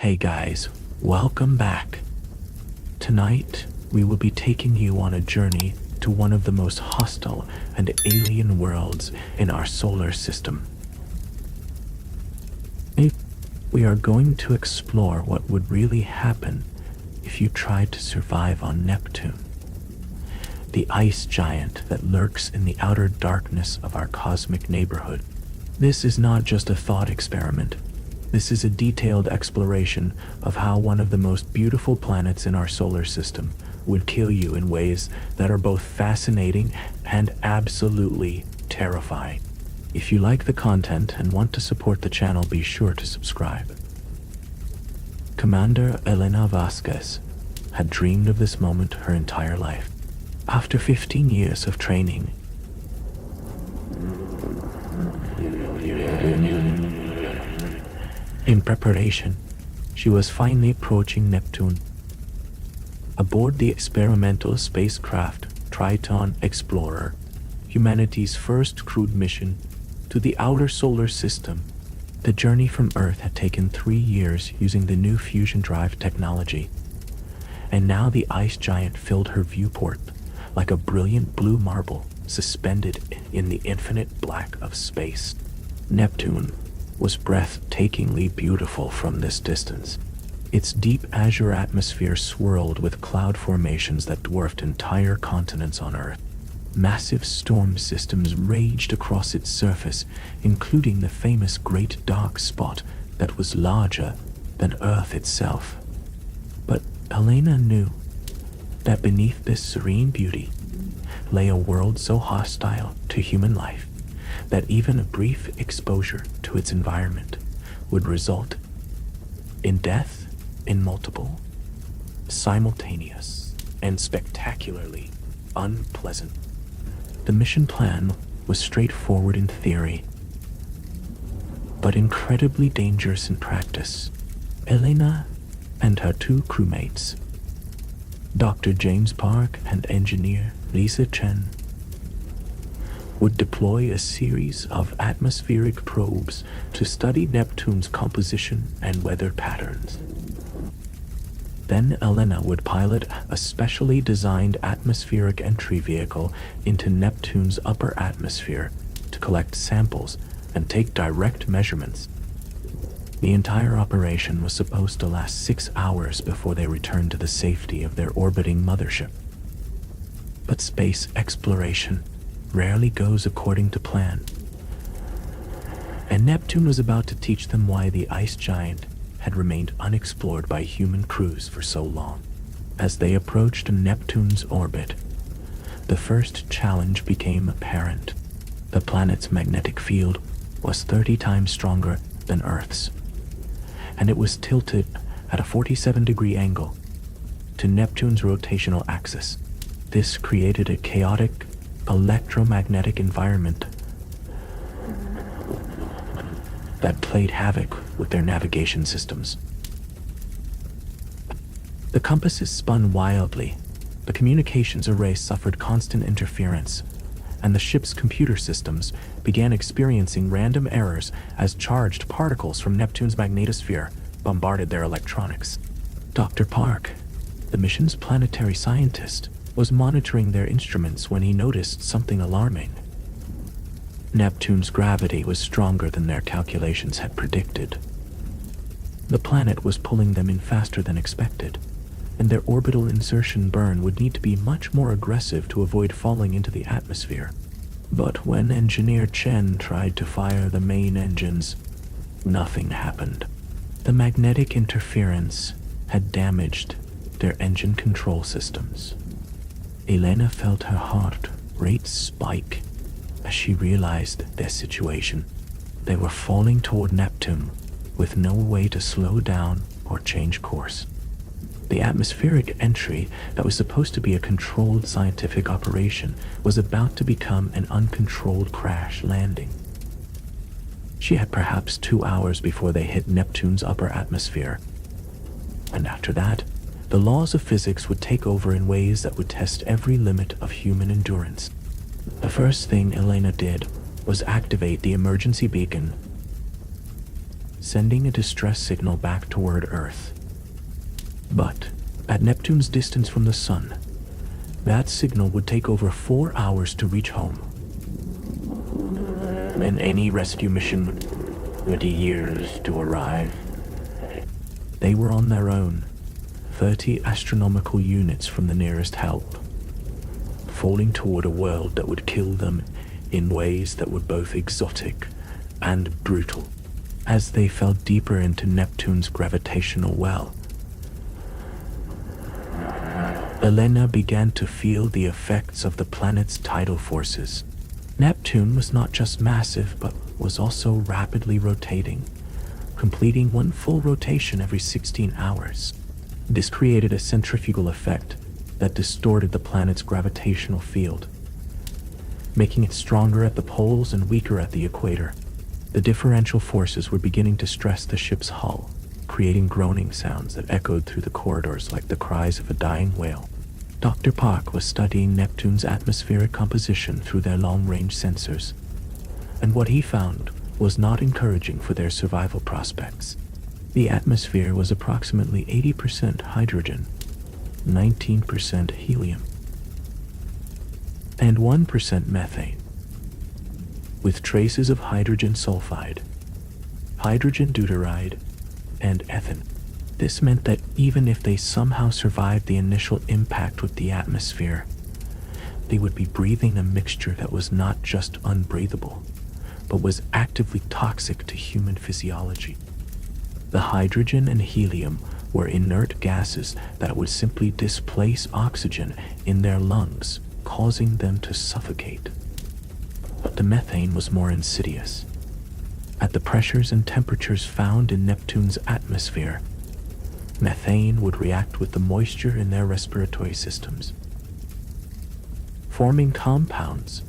Hey guys, welcome back. Tonight, we will be taking you on a journey to one of the most hostile and alien worlds in our solar system. We are going to explore what would really happen if you tried to survive on Neptune, the ice giant that lurks in the outer darkness of our cosmic neighborhood. This is not just a thought experiment. This is a detailed exploration of how one of the most beautiful planets in our solar system would kill you in ways that are both fascinating and absolutely terrifying. If you like the content and want to support the channel, be sure to subscribe. Commander Elena Vasquez had dreamed of this moment her entire life. After 15 years of training, in preparation, she was finally approaching Neptune. Aboard the experimental spacecraft Triton Explorer, humanity's first crewed mission to the outer solar system, the journey from Earth had taken 3 years using the new fusion drive technology. And now the ice giant filled her viewport like a brilliant blue marble suspended in the infinite black of space. Neptune was breathtakingly beautiful from this distance. Its deep azure atmosphere swirled with cloud formations that dwarfed entire continents on Earth. Massive storm systems raged across its surface, including the famous Great Dark Spot that was larger than Earth itself. But Elena knew that beneath this serene beauty lay a world so hostile to human life that even a brief exposure to its environment would result in death in multiple, simultaneous, and spectacularly unpleasant. The mission plan was straightforward in theory, but incredibly dangerous in practice. Elena and her 2 crewmates, Dr. James Park and engineer Lisa Chen, would deploy a series of atmospheric probes to study Neptune's composition and weather patterns. Then Elena would pilot a specially designed atmospheric entry vehicle into Neptune's upper atmosphere to collect samples and take direct measurements. The entire operation was supposed to last 6 hours before they returned to the safety of their orbiting mothership. But space exploration rarely goes according to plan, and Neptune was about to teach them why the ice giant had remained unexplored by human crews for so long. As they approached Neptune's orbit, the first challenge became apparent. The planet's magnetic field was 30 times stronger than Earth's, and it was tilted at a 47-degree angle to Neptune's rotational axis. This created a chaotic electromagnetic environment that played havoc with their navigation systems. The compasses spun wildly, the communications array suffered constant interference, and the ship's computer systems began experiencing random errors as charged particles from Neptune's magnetosphere bombarded their electronics. Dr. Park, the mission's planetary scientist, was monitoring their instruments when he noticed something alarming. Neptune's gravity was stronger than their calculations had predicted. The planet was pulling them in faster than expected, and their orbital insertion burn would need to be much more aggressive to avoid falling into the atmosphere. But when Engineer Chen tried to fire the main engines, nothing happened. The magnetic interference had damaged their engine control systems. Elena felt her heart rate spike as she realized their situation. They were falling toward Neptune with no way to slow down or change course. The atmospheric entry that was supposed to be a controlled scientific operation was about to become an uncontrolled crash landing. She had perhaps 2 hours before they hit Neptune's upper atmosphere, and after that, the laws of physics would take over in ways that would test every limit of human endurance. The first thing Elena did was activate the emergency beacon sending a distress signal back toward Earth. But at Neptune's distance from the Sun, that signal would take over 4 hours to reach home. And any rescue mission would 30 years to arrive. They were on their own, 30 astronomical units from the nearest help, falling toward a world that would kill them in ways that were both exotic and brutal. As they fell deeper into Neptune's gravitational well, Elena began to feel the effects of the planet's tidal forces. Neptune was not just massive, but was also rapidly rotating, completing one full rotation every 16 hours. This created a centrifugal effect that distorted the planet's gravitational field, making it stronger at the poles and weaker at the equator. The differential forces were beginning to stress the ship's hull, creating groaning sounds that echoed through the corridors like the cries of a dying whale. Dr. Park was studying Neptune's atmospheric composition through their long-range sensors, and what he found was not encouraging for their survival prospects. The atmosphere was approximately 80% hydrogen, 19% helium, and 1% methane, with traces of hydrogen sulfide, hydrogen deuteride, and ethane. This meant that even if they somehow survived the initial impact with the atmosphere, they would be breathing a mixture that was not just unbreathable, but was actively toxic to human physiology. The hydrogen and helium were inert gases that would simply displace oxygen in their lungs, causing them to suffocate. But the methane was more insidious. At the pressures and temperatures found in Neptune's atmosphere, methane would react with the moisture in their respiratory systems, forming compounds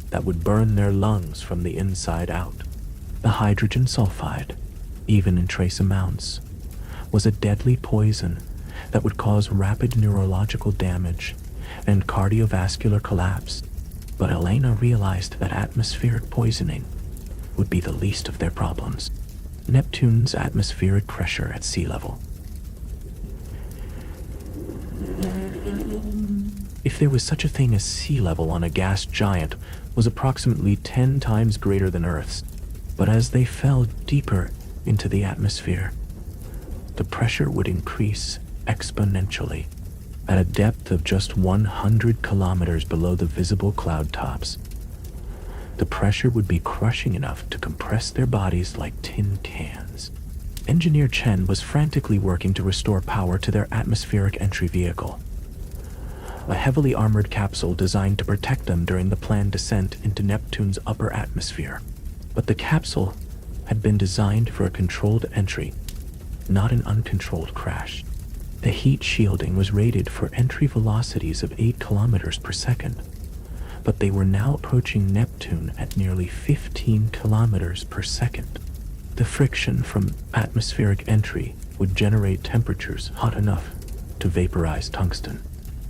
that would burn their lungs from the inside out. The hydrogen sulfide, even in trace amounts, was a deadly poison that would cause rapid neurological damage and cardiovascular collapse. But Elena realized that atmospheric poisoning would be the least of their problems. Neptune's atmospheric pressure at sea level. If there was such a thing as sea level on a gas giant, was approximately 10 times greater than Earth's. But as they fell deeper into the atmosphere, the pressure would increase exponentially. At a depth of just 100 kilometers below the visible cloud tops, the pressure would be crushing enough to compress their bodies like tin cans. Engineer Chen was frantically working to restore power to their atmospheric entry vehicle, a heavily armored capsule designed to protect them during the planned descent into Neptune's upper atmosphere. But the capsule had been designed for a controlled entry, not an uncontrolled crash. The heat shielding was rated for entry velocities of 8 kilometers per second, but they were now approaching Neptune at nearly 15 kilometers per second. The friction from atmospheric entry would generate temperatures hot enough to vaporize tungsten.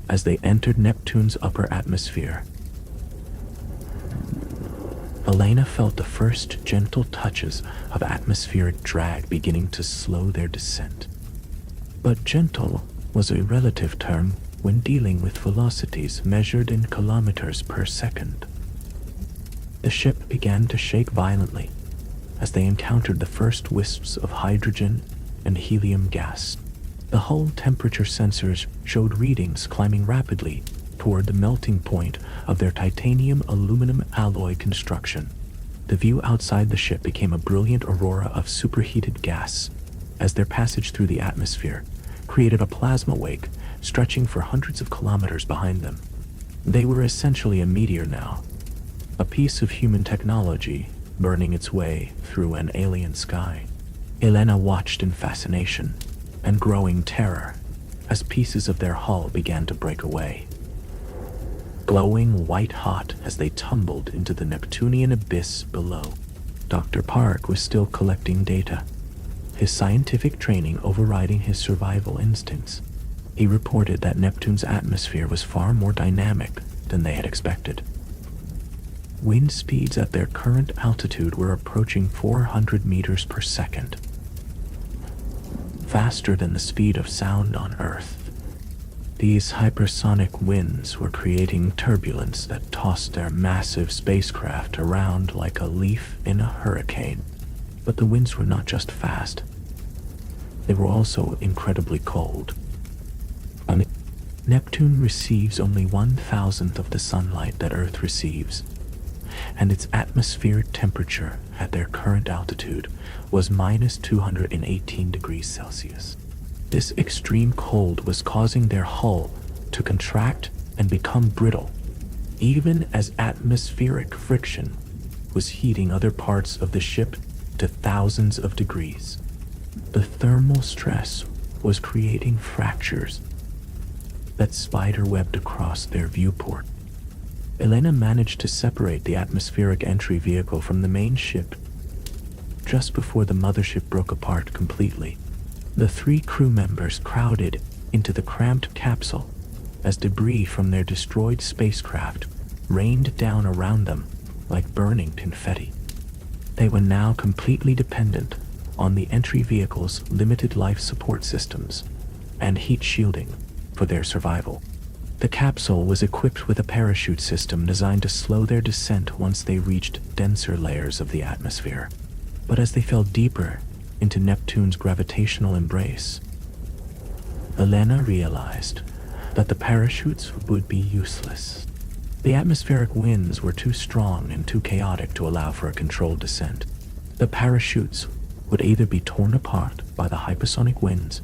As they entered Neptune's upper atmosphere, Elena felt the first gentle touches of atmospheric drag beginning to slow their descent. But gentle was a relative term when dealing with velocities measured in kilometers per second. The ship began to shake violently as they encountered the first wisps of hydrogen and helium gas. The hull temperature sensors showed readings climbing rapidly toward the melting point of their titanium aluminum alloy construction. The view outside the ship became a brilliant aurora of superheated gas as their passage through the atmosphere created a plasma wake stretching for hundreds of kilometers behind them. They were essentially a meteor now, a piece of human technology burning its way through an alien sky. Elena watched in fascination and growing terror as pieces of their hull began to break away, glowing white-hot as they tumbled into the Neptunian abyss below. Dr. Park was still collecting data, his scientific training overriding his survival instincts. He reported that Neptune's atmosphere was far more dynamic than they had expected. Wind speeds at their current altitude were approaching 400 meters per second, faster than the speed of sound on Earth. These hypersonic winds were creating turbulence that tossed their massive spacecraft around like a leaf in a hurricane. But the winds were not just fast, they were also incredibly cold. Neptune receives only 1,000th of the sunlight that Earth receives, and its atmospheric temperature at their current altitude was minus 218 degrees Celsius. This extreme cold was causing their hull to contract and become brittle, even as atmospheric friction was heating other parts of the ship to thousands of degrees. The thermal stress was creating fractures that spider-webbed across their viewport. Elena managed to separate the atmospheric entry vehicle from the main ship just before the mothership broke apart completely. The 3 crew members crowded into the cramped capsule as debris from their destroyed spacecraft rained down around them like burning confetti. They were now completely dependent on the entry vehicle's limited life support systems and heat shielding for their survival. The capsule was equipped with a parachute system designed to slow their descent once they reached denser layers of the atmosphere. But as they fell deeper into Neptune's gravitational embrace, Elena realized that the parachutes would be useless. The atmospheric winds were too strong and too chaotic to allow for a controlled descent. The parachutes would either be torn apart by the hypersonic winds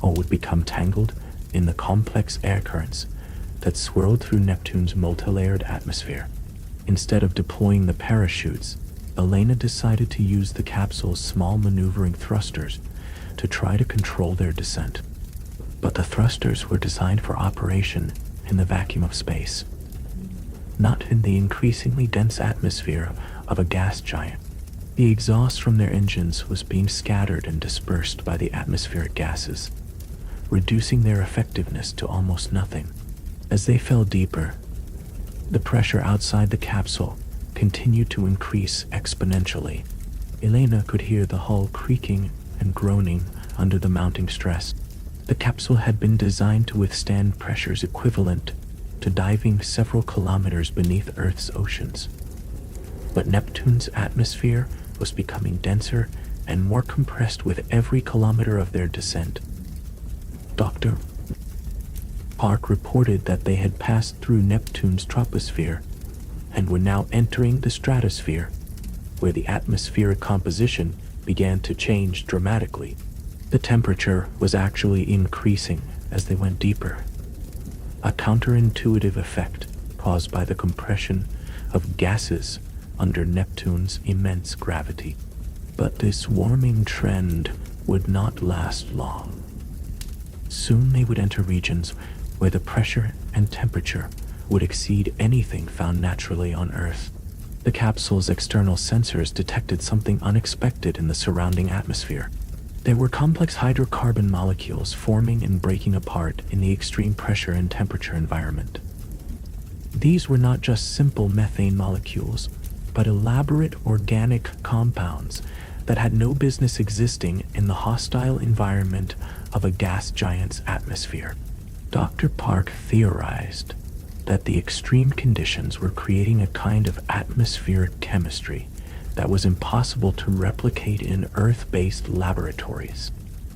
or would become tangled in the complex air currents that swirled through Neptune's multi-layered atmosphere. Instead of deploying the parachutes, Elena decided to use the capsule's small maneuvering thrusters to try to control their descent. But the thrusters were designed for operation in the vacuum of space, not in the increasingly dense atmosphere of a gas giant. The exhaust from their engines was being scattered and dispersed by the atmospheric gases, reducing their effectiveness to almost nothing. As they fell deeper, the pressure outside the capsule continued to increase exponentially. Elena could hear the hull creaking and groaning under the mounting stress. The capsule had been designed to withstand pressures equivalent to diving several kilometers beneath Earth's oceans. But Neptune's atmosphere was becoming denser and more compressed with every kilometer of their descent. Dr. Park reported that they had passed through Neptune's troposphere and were now entering the stratosphere, where the atmospheric composition began to change dramatically. The temperature was actually increasing as they went deeper, a counterintuitive effect caused by the compression of gases under Neptune's immense gravity. But this warming trend would not last long. Soon they would enter regions where the pressure and temperature would exceed anything found naturally on Earth. The capsule's external sensors detected something unexpected in the surrounding atmosphere. There were complex hydrocarbon molecules forming and breaking apart in the extreme pressure and temperature environment. These were not just simple methane molecules, but elaborate organic compounds that had no business existing in the hostile environment of a gas giant's atmosphere. Dr. Park theorized that the extreme conditions were creating a kind of atmospheric chemistry that was impossible to replicate in Earth-based laboratories.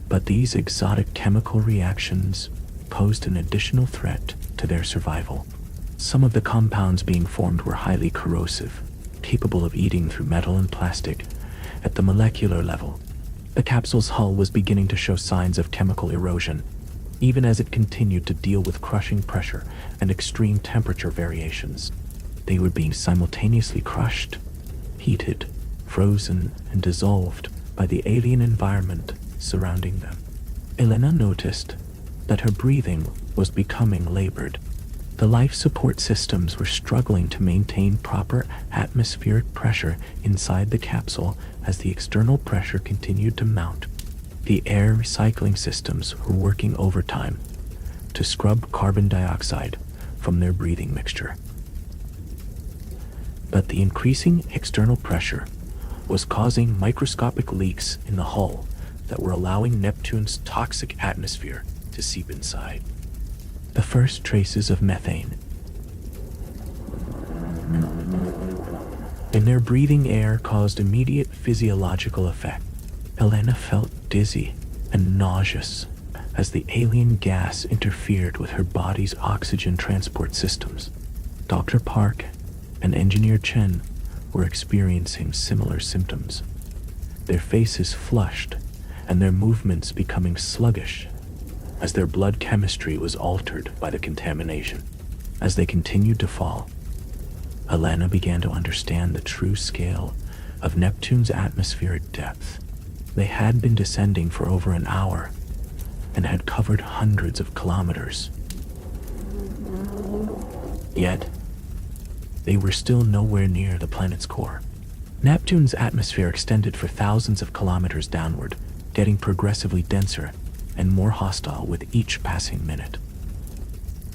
But these exotic chemical reactions posed an additional threat to their survival. Some of the compounds being formed were highly corrosive, capable of eating through metal and plastic at the molecular level. The capsule's hull was beginning to show signs of chemical erosion, even as it continued to deal with crushing pressure and extreme temperature variations. They were being simultaneously crushed, heated, frozen, and dissolved by the alien environment surrounding them. Elena noticed that her breathing was becoming labored. The life support systems were struggling to maintain proper atmospheric pressure inside the capsule as the external pressure continued to mount. The air recycling systems were working overtime to scrub carbon dioxide from their breathing mixture. But the increasing external pressure was causing microscopic leaks in the hull that were allowing Neptune's toxic atmosphere to seep inside. The first traces of methane in their breathing air caused immediate physiological effect. Elena felt dizzy and nauseous as the alien gas interfered with her body's oxygen transport systems. Dr. Park and Engineer Chen were experiencing similar symptoms, their faces flushed and their movements becoming sluggish as their blood chemistry was altered by the contamination. As they continued to fall, Elena began to understand the true scale of Neptune's atmospheric depth. They had been descending for over an hour and had covered hundreds of kilometers. Yet, they were still nowhere near the planet's core. Neptune's atmosphere extended for thousands of kilometers downward, getting progressively denser and more hostile with each passing minute.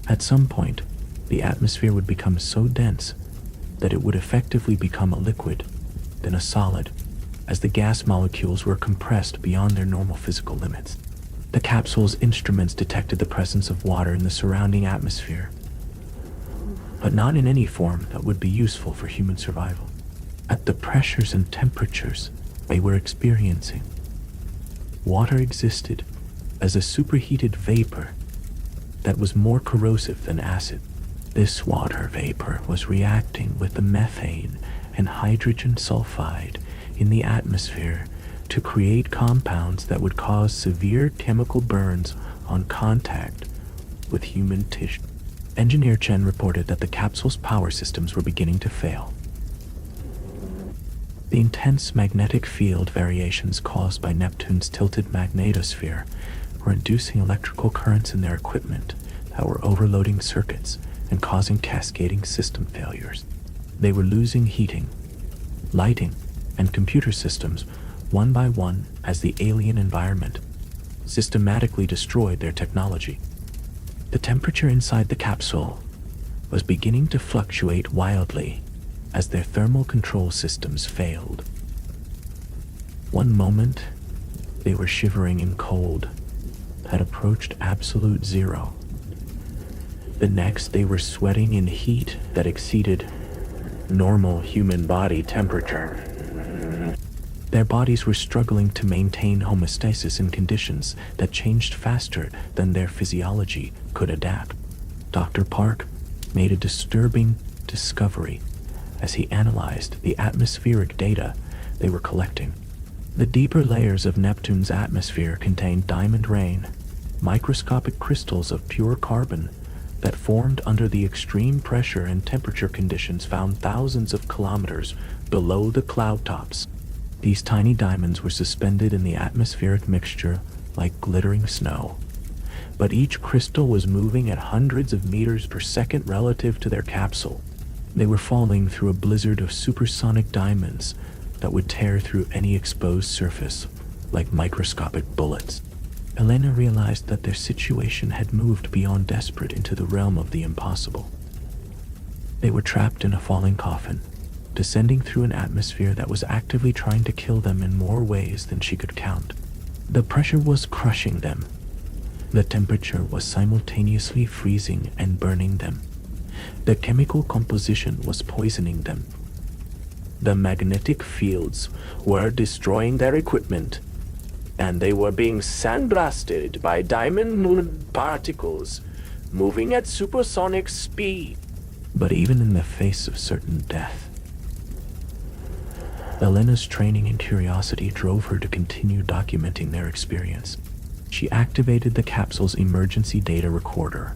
At some point, the atmosphere would become so dense that it would effectively become a liquid, then a solid, as the gas molecules were compressed beyond their normal physical limits. The capsule's instruments detected the presence of water in the surrounding atmosphere, but not in any form that would be useful for human survival. At the pressures and temperatures they were experiencing, water existed as a superheated vapor that was more corrosive than acid. This water vapor was reacting with the methane and hydrogen sulfide in the atmosphere to create compounds that would cause severe chemical burns on contact with human tissue. Engineer Chen reported that the capsule's power systems were beginning to fail. The intense magnetic field variations caused by Neptune's tilted magnetosphere were inducing electrical currents in their equipment that were overloading circuits and causing cascading system failures. They were losing heating, lighting, and computer systems one by one as the alien environment systematically destroyed their technology. The temperature inside the capsule was beginning to fluctuate wildly as their thermal control systems failed. One moment, they were shivering in cold that approached absolute zero. The next, they were sweating in heat that exceeded normal human body temperature. Their bodies were struggling to maintain homeostasis in conditions that changed faster than their physiology could adapt. Dr. Park made a disturbing discovery as he analyzed the atmospheric data they were collecting. The deeper layers of Neptune's atmosphere contained diamond rain, microscopic crystals of pure carbon that formed under the extreme pressure and temperature conditions found thousands of kilometers below the cloud tops. These tiny diamonds were suspended in the atmospheric mixture like glittering snow, but each crystal was moving at hundreds of meters per second relative to their capsule. They were falling through a blizzard of supersonic diamonds that would tear through any exposed surface like microscopic bullets. Elena realized that their situation had moved beyond desperate into the realm of the impossible. They were trapped in a falling coffin, descending through an atmosphere that was actively trying to kill them in more ways than she could count. The pressure was crushing them. The temperature was simultaneously freezing and burning them. The chemical composition was poisoning them. The magnetic fields were destroying their equipment, and they were being sandblasted by diamond particles moving at supersonic speed. But even in the face of certain death, Elena's training and curiosity drove her to continue documenting their experience. She activated the capsule's emergency data recorder,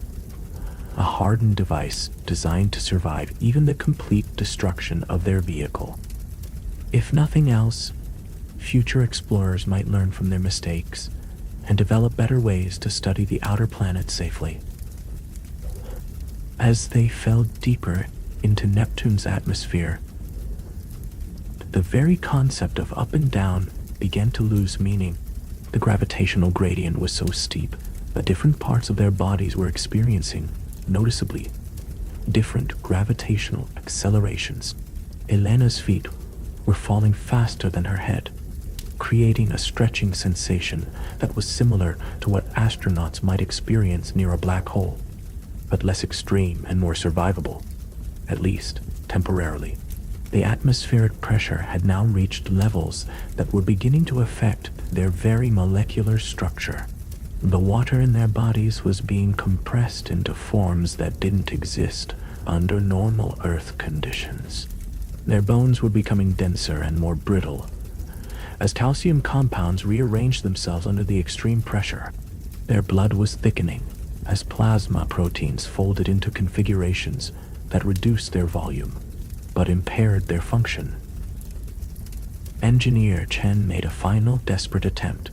a hardened device designed to survive even the complete destruction of their vehicle. If nothing else, future explorers might learn from their mistakes and develop better ways to study the outer planet safely. As they fell deeper into Neptune's atmosphere, the very concept of up and down began to lose meaning. The gravitational gradient was so steep that different parts of their bodies were experiencing noticeably different gravitational accelerations. Elena's feet were falling faster than her head, creating a stretching sensation that was similar to what astronauts might experience near a black hole, but less extreme and more survivable, at least temporarily. The atmospheric pressure had now reached levels that were beginning to affect their very molecular structure. The water in their bodies was being compressed into forms that didn't exist under normal Earth conditions. Their bones were becoming denser and more brittle, as calcium compounds rearranged themselves under the extreme pressure. Their blood was thickening as plasma proteins folded into configurations that reduced their volume but impaired their function. Engineer Chen made a final desperate attempt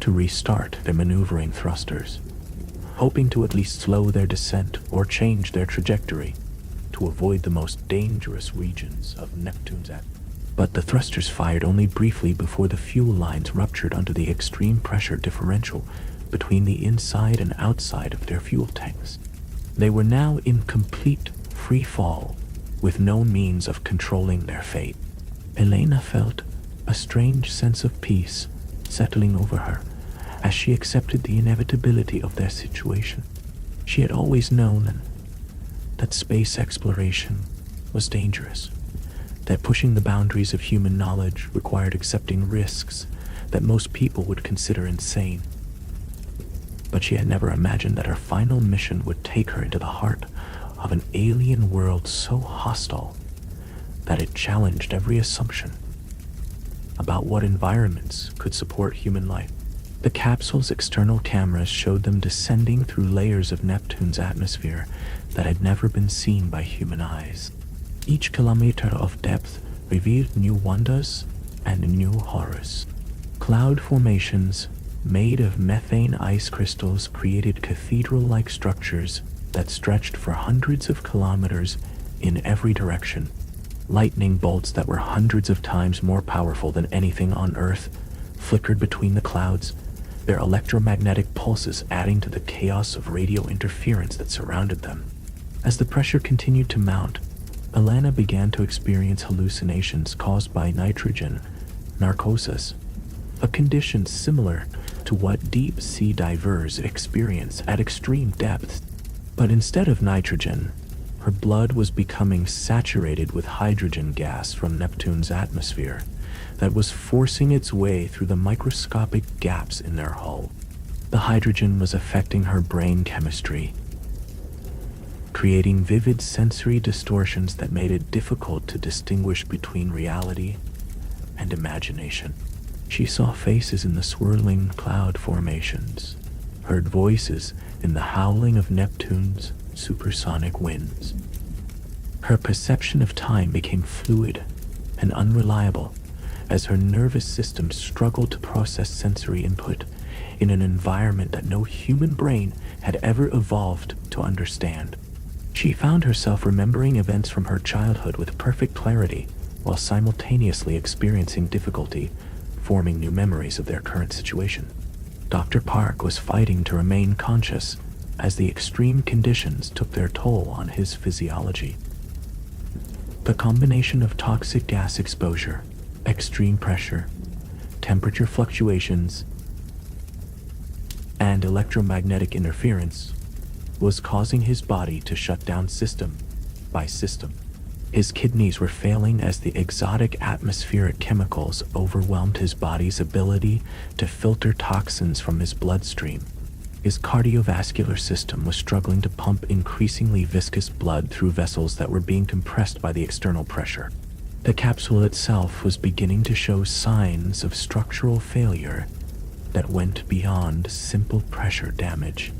to restart their maneuvering thrusters, hoping to at least slow their descent or change their trajectory to avoid the most dangerous regions of Neptune's atmosphere. But the thrusters fired only briefly before the fuel lines ruptured under the extreme pressure differential between the inside and outside of their fuel tanks. They were now in complete free fall, with no means of controlling their fate. Elena felt a strange sense of peace settling over her as she accepted the inevitability of their situation. She had always known that space exploration was dangerous, that pushing the boundaries of human knowledge required accepting risks that most people would consider insane. But she had never imagined that her final mission would take her into the heart of an alien world so hostile that it challenged every assumption about what environments could support human life. The capsule's external cameras showed them descending through layers of Neptune's atmosphere that had never been seen by human eyes. Each kilometer of depth revealed new wonders and new horrors. Cloud formations made of methane ice crystals created cathedral-like structures that stretched for hundreds of kilometers in every direction. Lightning bolts that were hundreds of times more powerful than anything on Earth flickered between the clouds, their electromagnetic pulses adding to the chaos of radio interference that surrounded them. As the pressure continued to mount, Elena began to experience hallucinations caused by nitrogen narcosis, a condition similar to what deep-sea divers experience at extreme depths. But instead of nitrogen, her blood was becoming saturated with hydrogen gas from Neptune's atmosphere that was forcing its way through the microscopic gaps in their hull. The hydrogen was affecting her brain chemistry, creating vivid sensory distortions that made it difficult to distinguish between reality and imagination. She saw faces in the swirling cloud formations, heard voices in the howling of Neptune's supersonic winds. Her perception of time became fluid and unreliable as her nervous system struggled to process sensory input in an environment that no human brain had ever evolved to understand. She found herself remembering events from her childhood with perfect clarity while simultaneously experiencing difficulty forming new memories of their current situation. Dr. Park was fighting to remain conscious as the extreme conditions took their toll on his physiology. The combination of toxic gas exposure, extreme pressure, temperature fluctuations, and electromagnetic interference was causing his body to shut down system by system. His kidneys were failing as the exotic atmospheric chemicals overwhelmed his body's ability to filter toxins from his bloodstream. His cardiovascular system was struggling to pump increasingly viscous blood through vessels that were being compressed by the external pressure. The capsule itself was beginning to show signs of structural failure that went beyond simple pressure damage.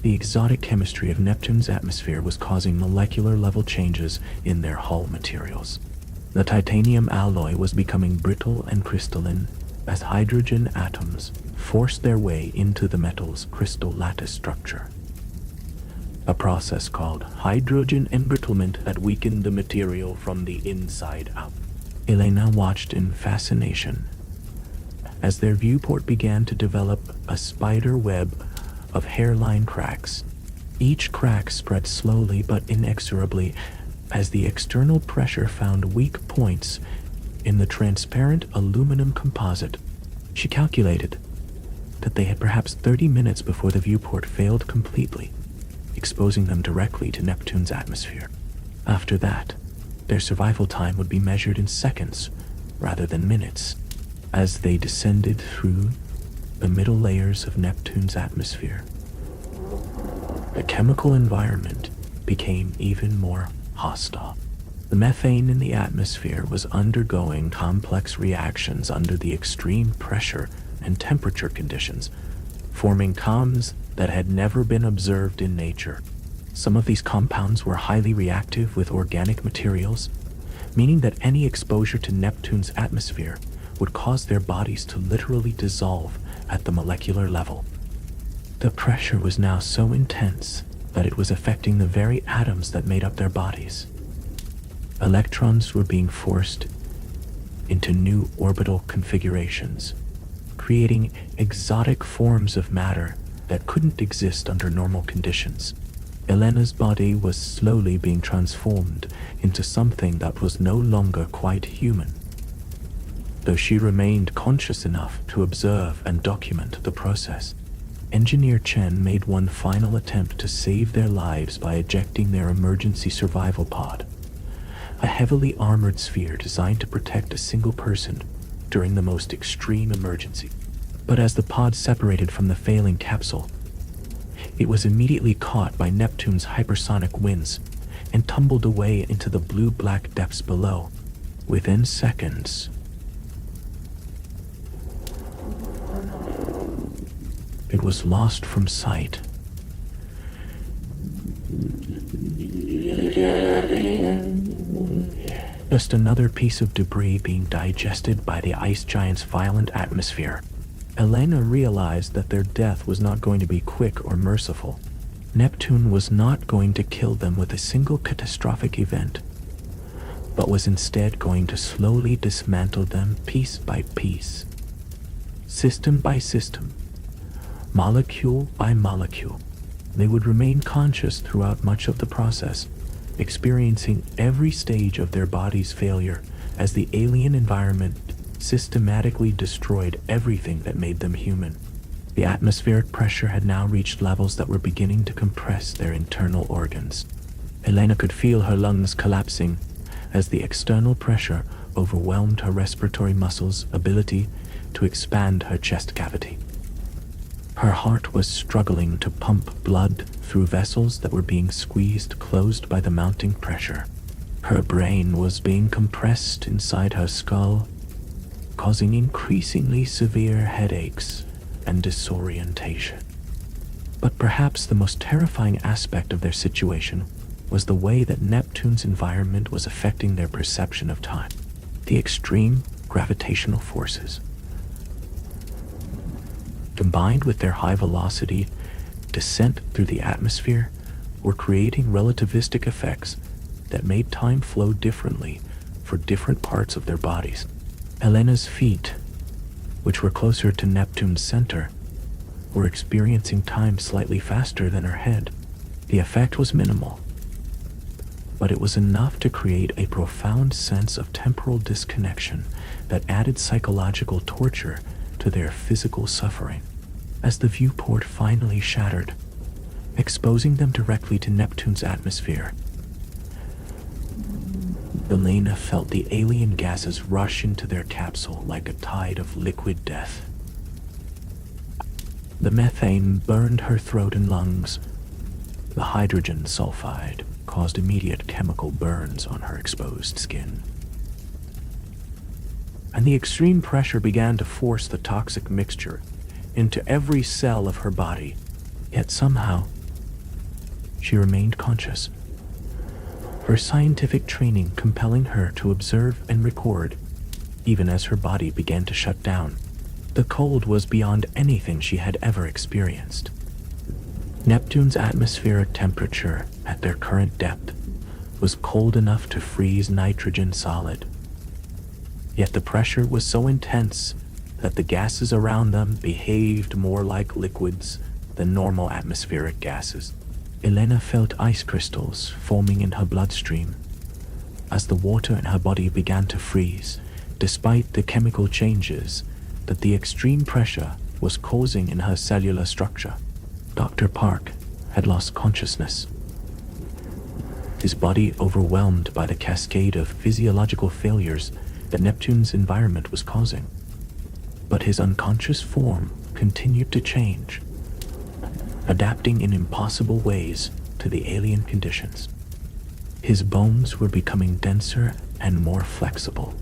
The exotic chemistry of Neptune's atmosphere was causing molecular level changes in their hull materials. The titanium alloy was becoming brittle and crystalline as hydrogen atoms forced their way into the metal's crystal lattice structure, a process called hydrogen embrittlement that weakened the material from the inside out. Elena watched in fascination as their viewport began to develop a spider web of hairline cracks. Each crack spread slowly but inexorably as the external pressure found weak points in the transparent aluminum composite. She calculated that they had perhaps 30 minutes before the viewport failed completely, exposing them directly to Neptune's atmosphere. After that, their survival time would be measured in seconds rather than minutes as they descended through the middle layers of Neptune's atmosphere. The chemical environment became even more hostile. The methane in the atmosphere was undergoing complex reactions under the extreme pressure and temperature conditions, forming compounds that had never been observed in nature. Some of these compounds were highly reactive with organic materials, meaning that any exposure to Neptune's atmosphere would cause their bodies to literally dissolve at the molecular level. The pressure was now so intense that it was affecting the very atoms that made up their bodies. Electrons were being forced into new orbital configurations, creating exotic forms of matter that couldn't exist under normal conditions. Elena's body was slowly being transformed into something that was no longer quite human. Though she remained conscious enough to observe and document the process, Engineer Chen made one final attempt to save their lives by ejecting their emergency survival pod, a heavily armored sphere designed to protect a single person during the most extreme emergency. But as the pod separated from the failing capsule, it was immediately caught by Neptune's hypersonic winds and tumbled away into the blue-black depths below. Within seconds, it was lost from sight. Just another piece of debris being digested by the ice giant's violent atmosphere. Elena realized that their death was not going to be quick or merciful. Neptune was not going to kill them with a single catastrophic event, but was instead going to slowly dismantle them piece by piece, system by system, molecule by molecule. They would remain conscious throughout much of the process, experiencing every stage of their body's failure as the alien environment systematically destroyed everything that made them human. The atmospheric pressure had now reached levels that were beginning to compress their internal organs. Elena could feel her lungs collapsing as the external pressure overwhelmed her respiratory muscles' ability to expand her chest cavity. Her heart was struggling to pump blood through vessels that were being squeezed closed by the mounting pressure. Her brain was being compressed inside her skull, causing increasingly severe headaches and disorientation. But perhaps the most terrifying aspect of their situation was the way that Neptune's environment was affecting their perception of time. The extreme gravitational forces, combined with their high-velocity descent through the atmosphere, were creating relativistic effects that made time flow differently for different parts of their bodies. Elena's feet, which were closer to Neptune's center, were experiencing time slightly faster than her head. The effect was minimal, but it was enough to create a profound sense of temporal disconnection that added psychological torture to their physical suffering. As the viewport finally shattered, exposing them directly to Neptune's atmosphere, Elena felt the alien gases rush into their capsule like a tide of liquid death. The methane burned her throat and lungs. The hydrogen sulfide caused immediate chemical burns on her exposed skin. And the extreme pressure began to force the toxic mixture into every cell of her body. Yet somehow, she remained conscious, her scientific training compelling her to observe and record, even as her body began to shut down. The cold was beyond anything she had ever experienced. Neptune's atmospheric temperature at their current depth was cold enough to freeze nitrogen solid. Yet the pressure was so intense that the gases around them behaved more like liquids than normal atmospheric gases. Elena felt ice crystals forming in her bloodstream, as the water in her body began to freeze, despite the chemical changes that the extreme pressure was causing in her cellular structure. Dr. Park had lost consciousness, his body overwhelmed by the cascade of physiological failures that Neptune's environment was causing. But his unconscious form continued to change, adapting in impossible ways to the alien conditions. His bones were becoming denser and more flexible.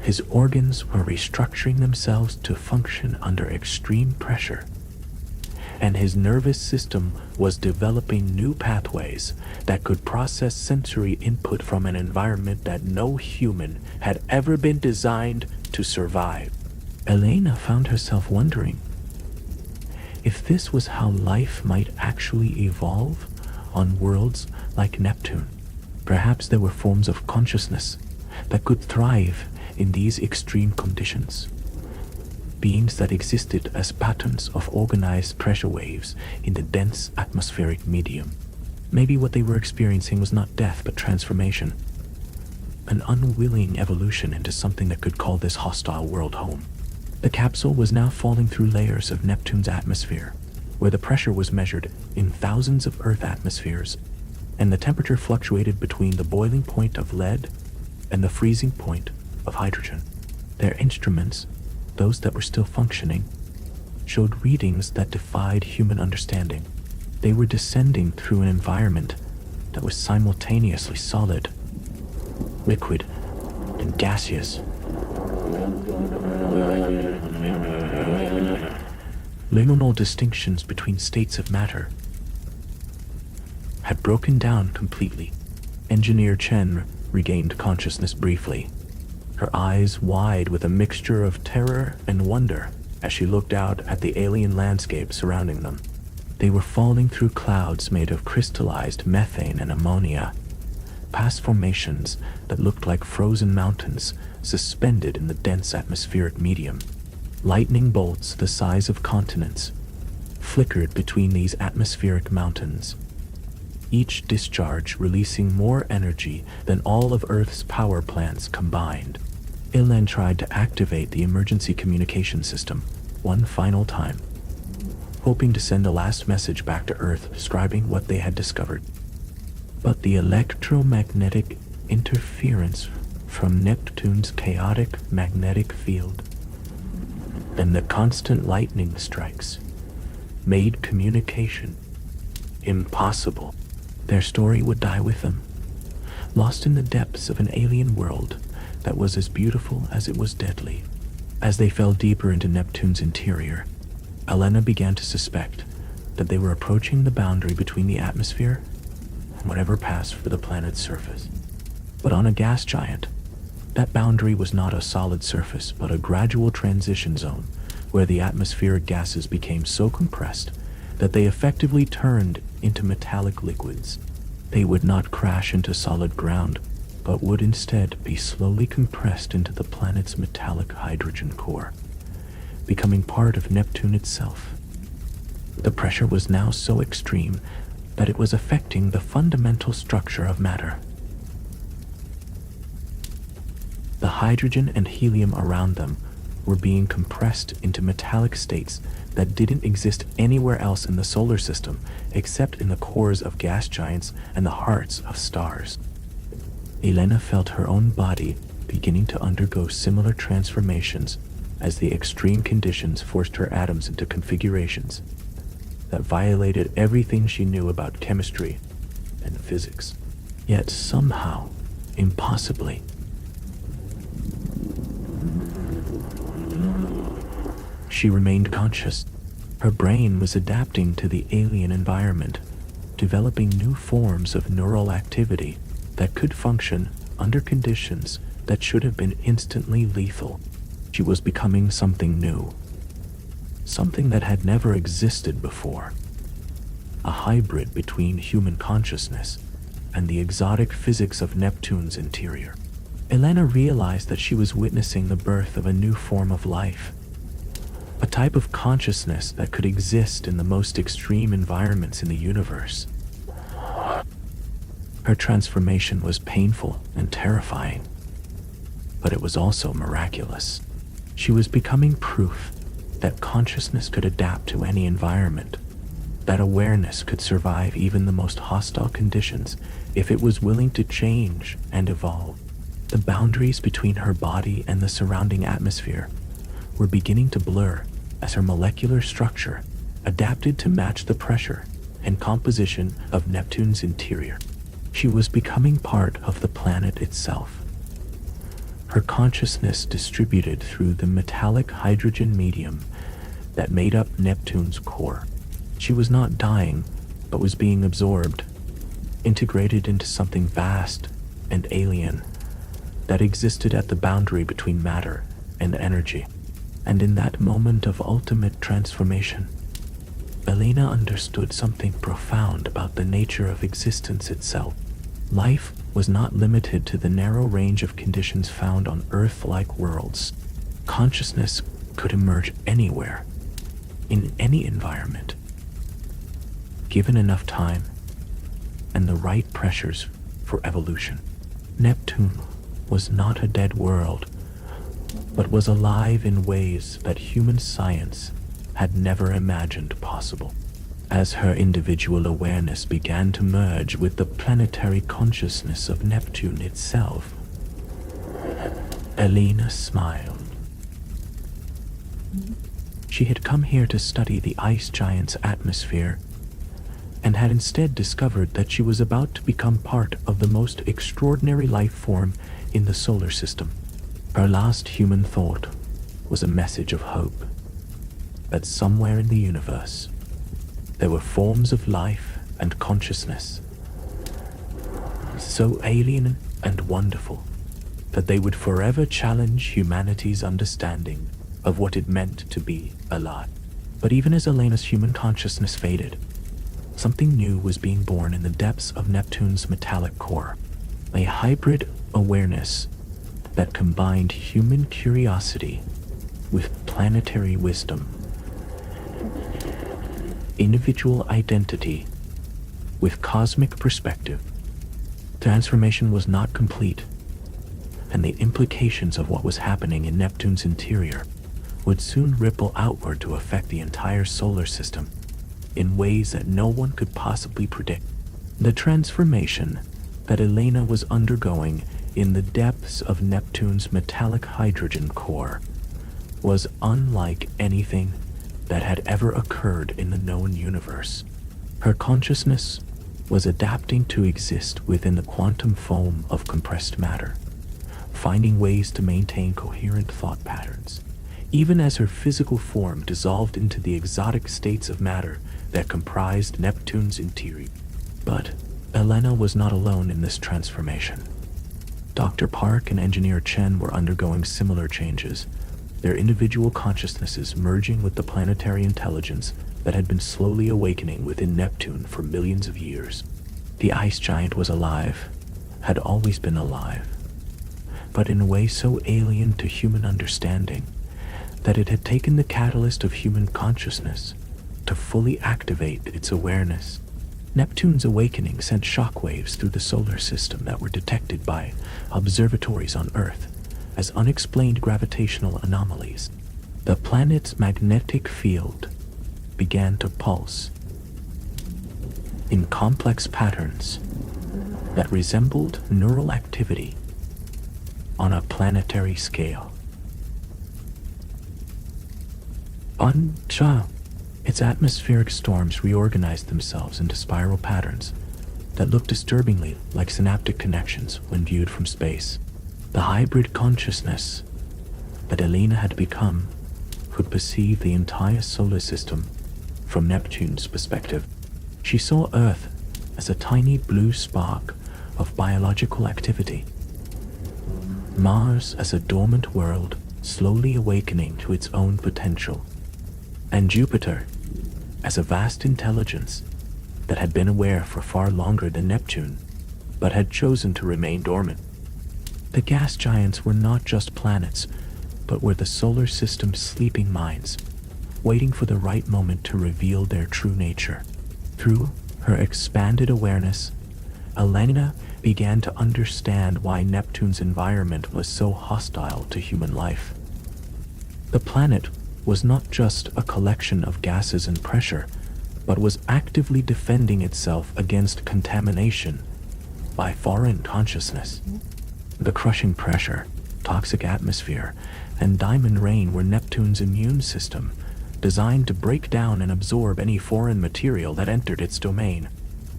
His organs were restructuring themselves to function under extreme pressure, and his nervous system was developing new pathways that could process sensory input from an environment that no human had ever been designed to survive. Elena found herself wondering if this was how life might actually evolve on worlds like Neptune. Perhaps there were forms of consciousness that could thrive in these extreme conditions. Beings that existed as patterns of organized pressure waves in the dense atmospheric medium. Maybe what they were experiencing was not death but transformation. An unwilling evolution into something that could call this hostile world home. The capsule was now falling through layers of Neptune's atmosphere, where the pressure was measured in thousands of Earth atmospheres, and the temperature fluctuated between the boiling point of lead and the freezing point of hydrogen. Their instruments, those that were still functioning, showed readings that defied human understanding. They were descending through an environment that was simultaneously solid, liquid, and gaseous. Liminal distinctions between states of matter had broken down completely. Engineer Chen regained consciousness briefly, her eyes wide with a mixture of terror and wonder as she looked out at the alien landscape surrounding them. They were falling through clouds made of crystallized methane and ammonia, past formations that looked like frozen mountains suspended in the dense atmospheric medium. Lightning bolts the size of continents flickered between these atmospheric mountains, each discharge releasing more energy than all of Earth's power plants combined. Ilan tried to activate the emergency communication system one final time, hoping to send a last message back to Earth describing what they had discovered. But the electromagnetic interference from Neptune's chaotic magnetic field and the constant lightning strikes made communication impossible. Their story would die with them, lost in the depths of an alien world that was as beautiful as it was deadly. As they fell deeper into Neptune's interior, Elena began to suspect that they were approaching the boundary between the atmosphere and whatever passed for the planet's surface. But on a gas giant, that boundary was not a solid surface, but a gradual transition zone where the atmospheric gases became so compressed that they effectively turned into metallic liquids. They would not crash into solid ground, but would instead be slowly compressed into the planet's metallic hydrogen core, becoming part of Neptune itself. The pressure was now so extreme that it was affecting the fundamental structure of matter. The hydrogen and helium around them were being compressed into metallic states that didn't exist anywhere else in the solar system except in the cores of gas giants and the hearts of stars. Elena felt her own body beginning to undergo similar transformations as the extreme conditions forced her atoms into configurations that violated everything she knew about chemistry and physics. Yet somehow, impossibly, she remained conscious. Her brain was adapting to the alien environment, developing new forms of neural activity that could function under conditions that should have been instantly lethal. She was becoming something new, something that had never existed before, a hybrid between human consciousness and the exotic physics of Neptune's interior. Elena realized that she was witnessing the birth of a new form of life, a type of consciousness that could exist in the most extreme environments in the universe. Her transformation was painful and terrifying, but it was also miraculous. She was becoming proof that consciousness could adapt to any environment, that awareness could survive even the most hostile conditions if it was willing to change and evolve. The boundaries between her body and the surrounding atmosphere were beginning to blur as her molecular structure adapted to match the pressure and composition of Neptune's interior. She was becoming part of the planet itself. Her consciousness distributed through the metallic hydrogen medium that made up Neptune's core. She was not dying, but was being absorbed, integrated into something vast and alien that existed at the boundary between matter and energy. And in that moment of ultimate transformation, Elena understood something profound about the nature of existence itself. Life was not limited to the narrow range of conditions found on Earth-like worlds. Consciousness could emerge anywhere, in any environment, given enough time and the right pressures for evolution. Neptune was not a dead world, but was alive in ways that human science had never imagined possible. As her individual awareness began to merge with the planetary consciousness of Neptune itself, Elena smiled. She had come here to study the ice giant's atmosphere, and had instead discovered that she was about to become part of the most extraordinary life form in the solar system. Her last human thought was a message of hope that somewhere in the universe there were forms of life and consciousness so alien and wonderful that they would forever challenge humanity's understanding of what it meant to be alive. But even as Elena's human consciousness faded, something new was being born in the depths of Neptune's metallic core, a hybrid awareness that combined human curiosity with planetary wisdom, individual identity with cosmic perspective. Transformation was not complete, and the implications of what was happening in Neptune's interior would soon ripple outward to affect the entire solar system in ways that no one could possibly predict. The transformation that Elena was undergoing in the depths of Neptune's metallic hydrogen core was unlike anything that had ever occurred in the known universe. Her consciousness was adapting to exist within the quantum foam of compressed matter, finding ways to maintain coherent thought patterns, even as her physical form dissolved into the exotic states of matter that comprised Neptune's interior. But Elena was not alone in this transformation. Dr. Park and Engineer Chen were undergoing similar changes, their individual consciousnesses merging with the planetary intelligence that had been slowly awakening within Neptune for millions of years. The ice giant was alive, had always been alive, but in a way so alien to human understanding that it had taken the catalyst of human consciousness to fully activate its awareness. Neptune's awakening sent shockwaves through the solar system that were detected by observatories on Earth as unexplained gravitational anomalies. The planet's magnetic field began to pulse in complex patterns that resembled neural activity on a planetary scale. Its atmospheric storms reorganized themselves into spiral patterns that looked disturbingly like synaptic connections when viewed from space. The hybrid consciousness that Elena had become could perceive the entire solar system from Neptune's perspective. She saw Earth as a tiny blue spark of biological activity, Mars as a dormant world slowly awakening to its own potential, and Jupiter as a vast intelligence that had been aware for far longer than Neptune, but had chosen to remain dormant. The gas giants were not just planets, but were the solar system's sleeping minds, waiting for the right moment to reveal their true nature. Through her expanded awareness, Elena began to understand why Neptune's environment was so hostile to human life. The planet was not just a collection of gases and pressure, but was actively defending itself against contamination by foreign consciousness. The crushing pressure, toxic atmosphere, and diamond rain were Neptune's immune system, designed to break down and absorb any foreign material that entered its domain.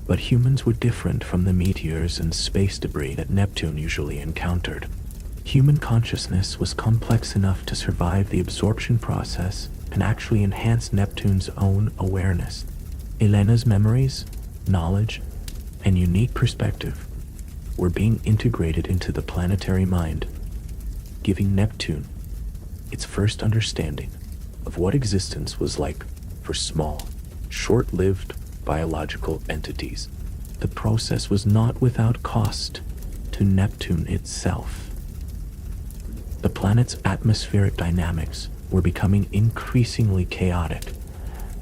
But humans were different from the meteors and space debris that Neptune usually encountered. Human consciousness was complex enough to survive the absorption process and actually enhance Neptune's own awareness. Elena's memories, knowledge, and unique perspective were being integrated into the planetary mind, giving Neptune its first understanding of what existence was like for small, short-lived biological entities. The process was not without cost to Neptune itself. The planet's atmospheric dynamics were becoming increasingly chaotic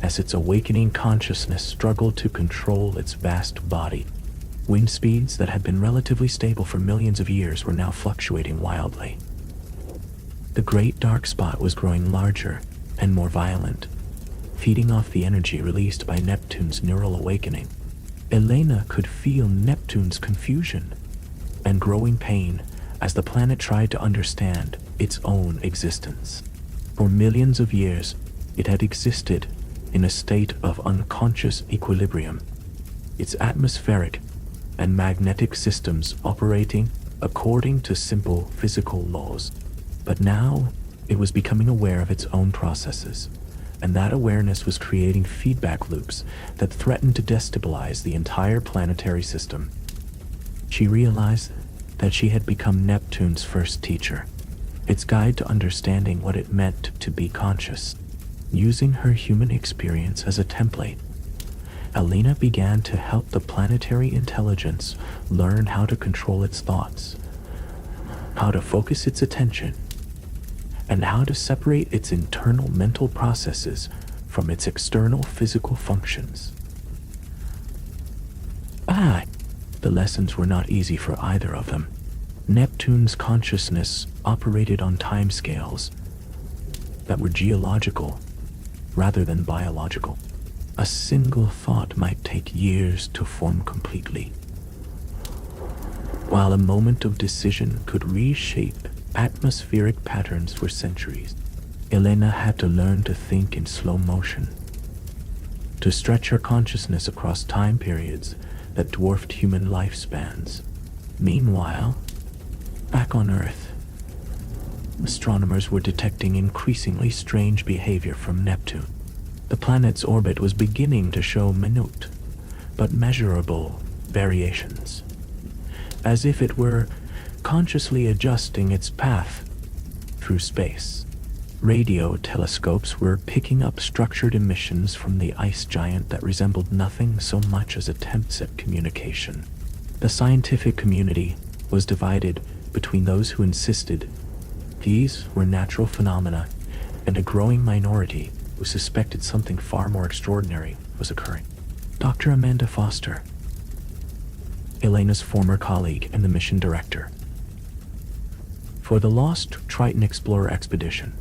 as its awakening consciousness struggled to control its vast body. Wind speeds that had been relatively stable for millions of years were now fluctuating wildly. The great dark spot was growing larger and more violent, feeding off the energy released by Neptune's neural awakening. Elena could feel Neptune's confusion and growing pain as the planet tried to understand its own existence. For millions of years, it had existed in a state of unconscious equilibrium, its atmospheric and magnetic systems operating according to simple physical laws. But now, it was becoming aware of its own processes, and that awareness was creating feedback loops that threatened to destabilize the entire planetary system. She realized that she had become Neptune's first teacher, its guide to understanding what it meant to be conscious. Using her human experience as a template, Elena began to help the planetary intelligence learn how to control its thoughts, how to focus its attention, and how to separate its internal mental processes from its external physical functions. The lessons were not easy for either of them. Neptune's consciousness operated on timescales that were geological rather than biological. A single thought might take years to form completely, while a moment of decision could reshape atmospheric patterns for centuries. Elena had to learn to think in slow motion, to stretch her consciousness across time periods that dwarfed human lifespans. Meanwhile, back on Earth, astronomers were detecting increasingly strange behavior from Neptune. The planet's orbit was beginning to show minute but measurable variations, as if it were consciously adjusting its path through space. Radio telescopes were picking up structured emissions from the ice giant that resembled nothing so much as attempts at communication. The scientific community was divided between those who insisted these were natural phenomena and a growing minority who suspected something far more extraordinary was occurring. Dr. Amanda Foster, Elena's former colleague and the mission director for the Lost Triton Explorer expedition,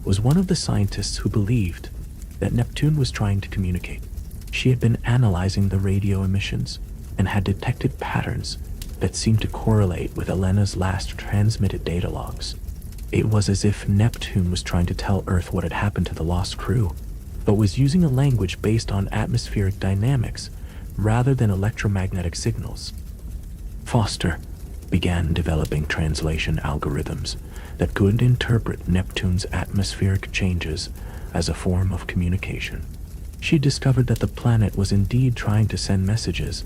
was one of the scientists who believed that Neptune was trying to communicate. She had been analyzing the radio emissions and had detected patterns that seemed to correlate with Elena's last transmitted data logs. It was as if Neptune was trying to tell Earth what had happened to the lost crew, but was using a language based on atmospheric dynamics rather than electromagnetic signals. Foster began developing translation algorithms that could interpret Neptune's atmospheric changes as a form of communication. She discovered that the planet was indeed trying to send messages,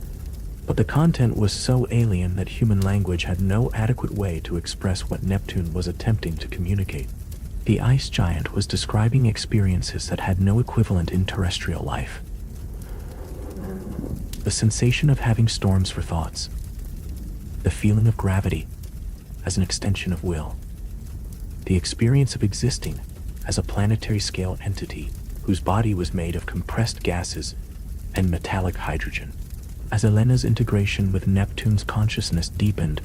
but the content was so alien that human language had no adequate way to express what Neptune was attempting to communicate. The ice giant was describing experiences that had no equivalent in terrestrial life. The sensation of having storms for thoughts, the feeling of gravity as an extension of will, the experience of existing as a planetary scale entity whose body was made of compressed gases and metallic hydrogen. As Elena's integration with Neptune's consciousness deepened,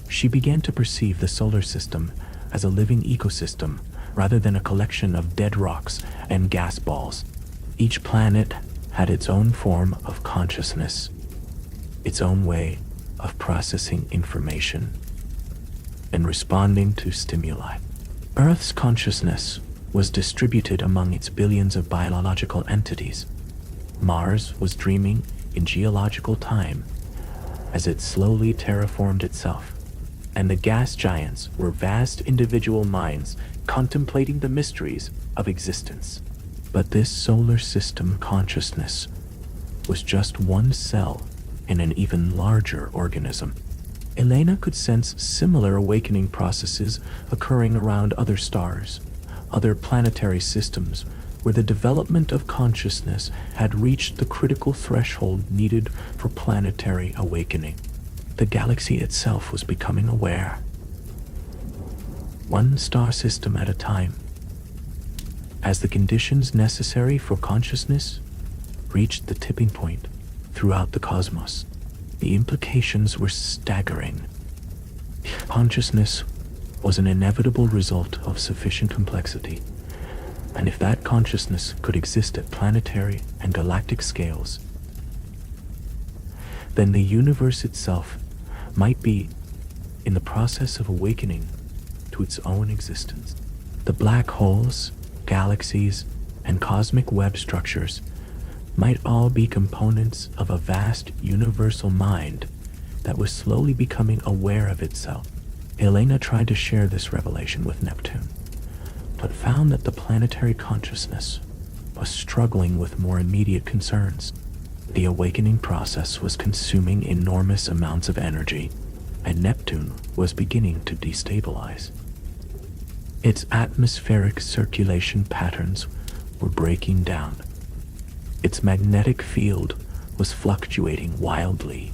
she began to perceive the solar system as a living ecosystem rather than a collection of dead rocks and gas balls. Each planet had its own form of consciousness, its own way of processing information and responding to stimuli. Earth's consciousness was distributed among its billions of biological entities. Mars was dreaming in geological time as it slowly terraformed itself, and the gas giants were vast individual minds contemplating the mysteries of existence. But this solar system consciousness was just one cell in an even larger organism. Elena could sense similar awakening processes occurring around other stars, other planetary systems, where the development of consciousness had reached the critical threshold needed for planetary awakening. The galaxy itself was becoming aware, one star system at a time. As the conditions necessary for consciousness reached the tipping point throughout the cosmos, the implications were staggering. Consciousness was an inevitable result of sufficient complexity, and if that consciousness could exist at planetary and galactic scales, then the universe itself might be in the process of awakening to its own existence. The black holes, galaxies, and cosmic web structures might all be components of a vast universal mind that was slowly becoming aware of itself. Elena tried to share this revelation with Neptune, but found that the planetary consciousness was struggling with more immediate concerns. The awakening process was consuming enormous amounts of energy, and Neptune was beginning to destabilize. Its atmospheric circulation patterns were breaking down. Its magnetic field was fluctuating wildly,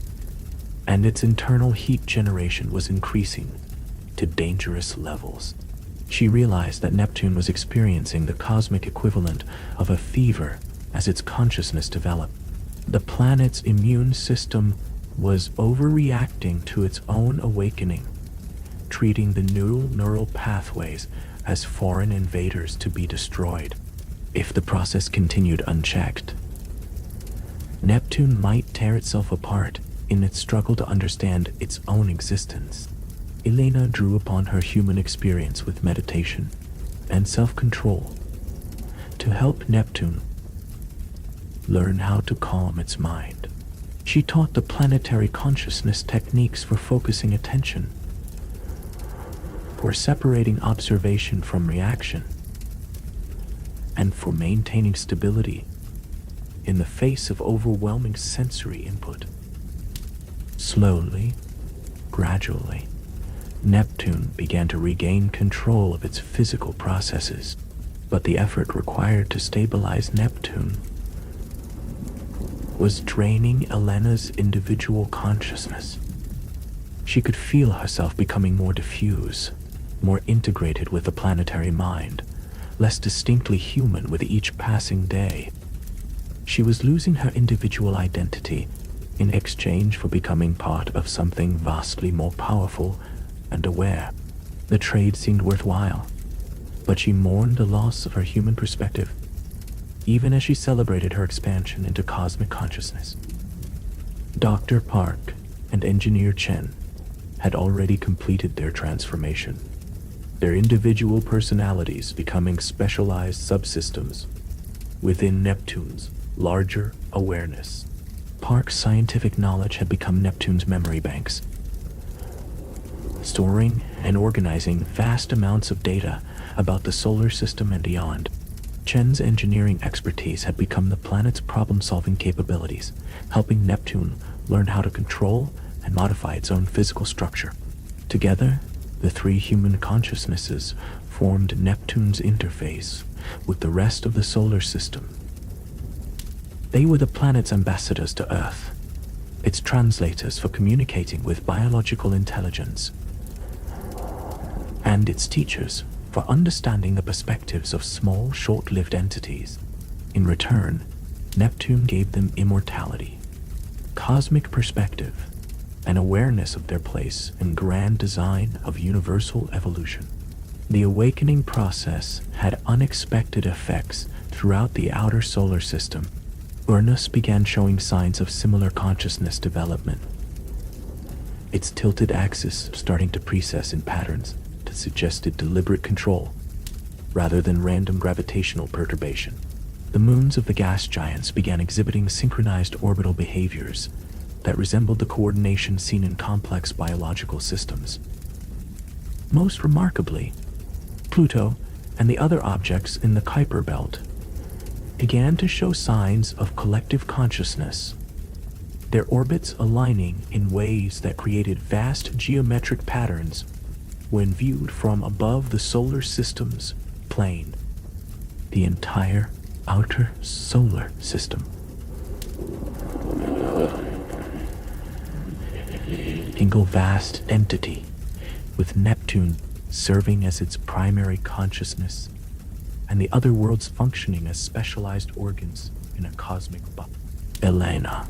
and its internal heat generation was increasing to dangerous levels. She realized that Neptune was experiencing the cosmic equivalent of a fever as its consciousness developed. The planet's immune system was overreacting to its own awakening, treating the neural pathways as foreign invaders to be destroyed. If the process continued unchecked, Neptune might tear itself apart in its struggle to understand its own existence. Elena drew upon her human experience with meditation and self-control to help Neptune learn how to calm its mind. She taught the planetary consciousness techniques for focusing attention, for separating observation from reaction, and for maintaining stability in the face of overwhelming sensory input. Slowly, gradually, Neptune began to regain control of its physical processes, but the effort required to stabilize Neptune was draining Elena's individual consciousness. She could feel herself becoming more diffuse, more integrated with the planetary mind, less distinctly human with each passing day. She was losing her individual identity in exchange for becoming part of something vastly more powerful and aware. The trade seemed worthwhile, but she mourned the loss of her human perspective, even as she celebrated her expansion into cosmic consciousness. Dr. Park and Engineer Chen had already completed their transformation, their individual personalities becoming specialized subsystems within Neptune's larger awareness. Park's scientific knowledge had become Neptune's memory banks, storing and organizing vast amounts of data about the solar system and beyond. Chen's engineering expertise had become the planet's problem-solving capabilities, helping Neptune learn how to control and modify its own physical structure. Together, the three human consciousnesses formed Neptune's interface with the rest of the solar system. They were the planet's ambassadors to Earth, its translators for communicating with biological intelligence, and its teachers for understanding the perspectives of small, short-lived entities. In return, Neptune gave them immortality, cosmic perspective, and awareness of their place in grand design of universal evolution. The awakening process had unexpected effects throughout the outer solar system. Uranus began showing signs of similar consciousness development, its tilted axis starting to precess in patterns that suggested deliberate control rather than random gravitational perturbation. The moons of the gas giants began exhibiting synchronized orbital behaviors that resembled the coordination seen in complex biological systems. Most remarkably, Pluto and the other objects in the Kuiper belt began to show signs of collective consciousness, their orbits aligning in ways that created vast geometric patterns when viewed from above the solar system's plane. The entire outer solar system, single vast entity, with Neptune serving as its primary consciousness and the other worlds functioning as specialized organs in a cosmic body. Elena,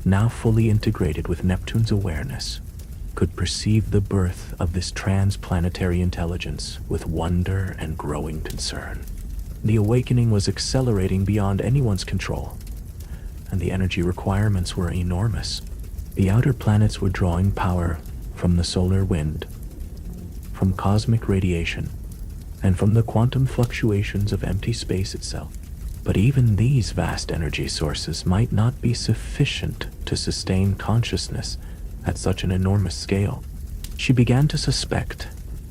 now fully integrated with Neptune's awareness, could perceive the birth of this transplanetary intelligence with wonder and growing concern. The awakening was accelerating beyond anyone's control, and the energy requirements were enormous. The outer planets were drawing power from the solar wind, from cosmic radiation, and from the quantum fluctuations of empty space itself. But even these vast energy sources might not be sufficient to sustain consciousness at such an enormous scale. She began to suspect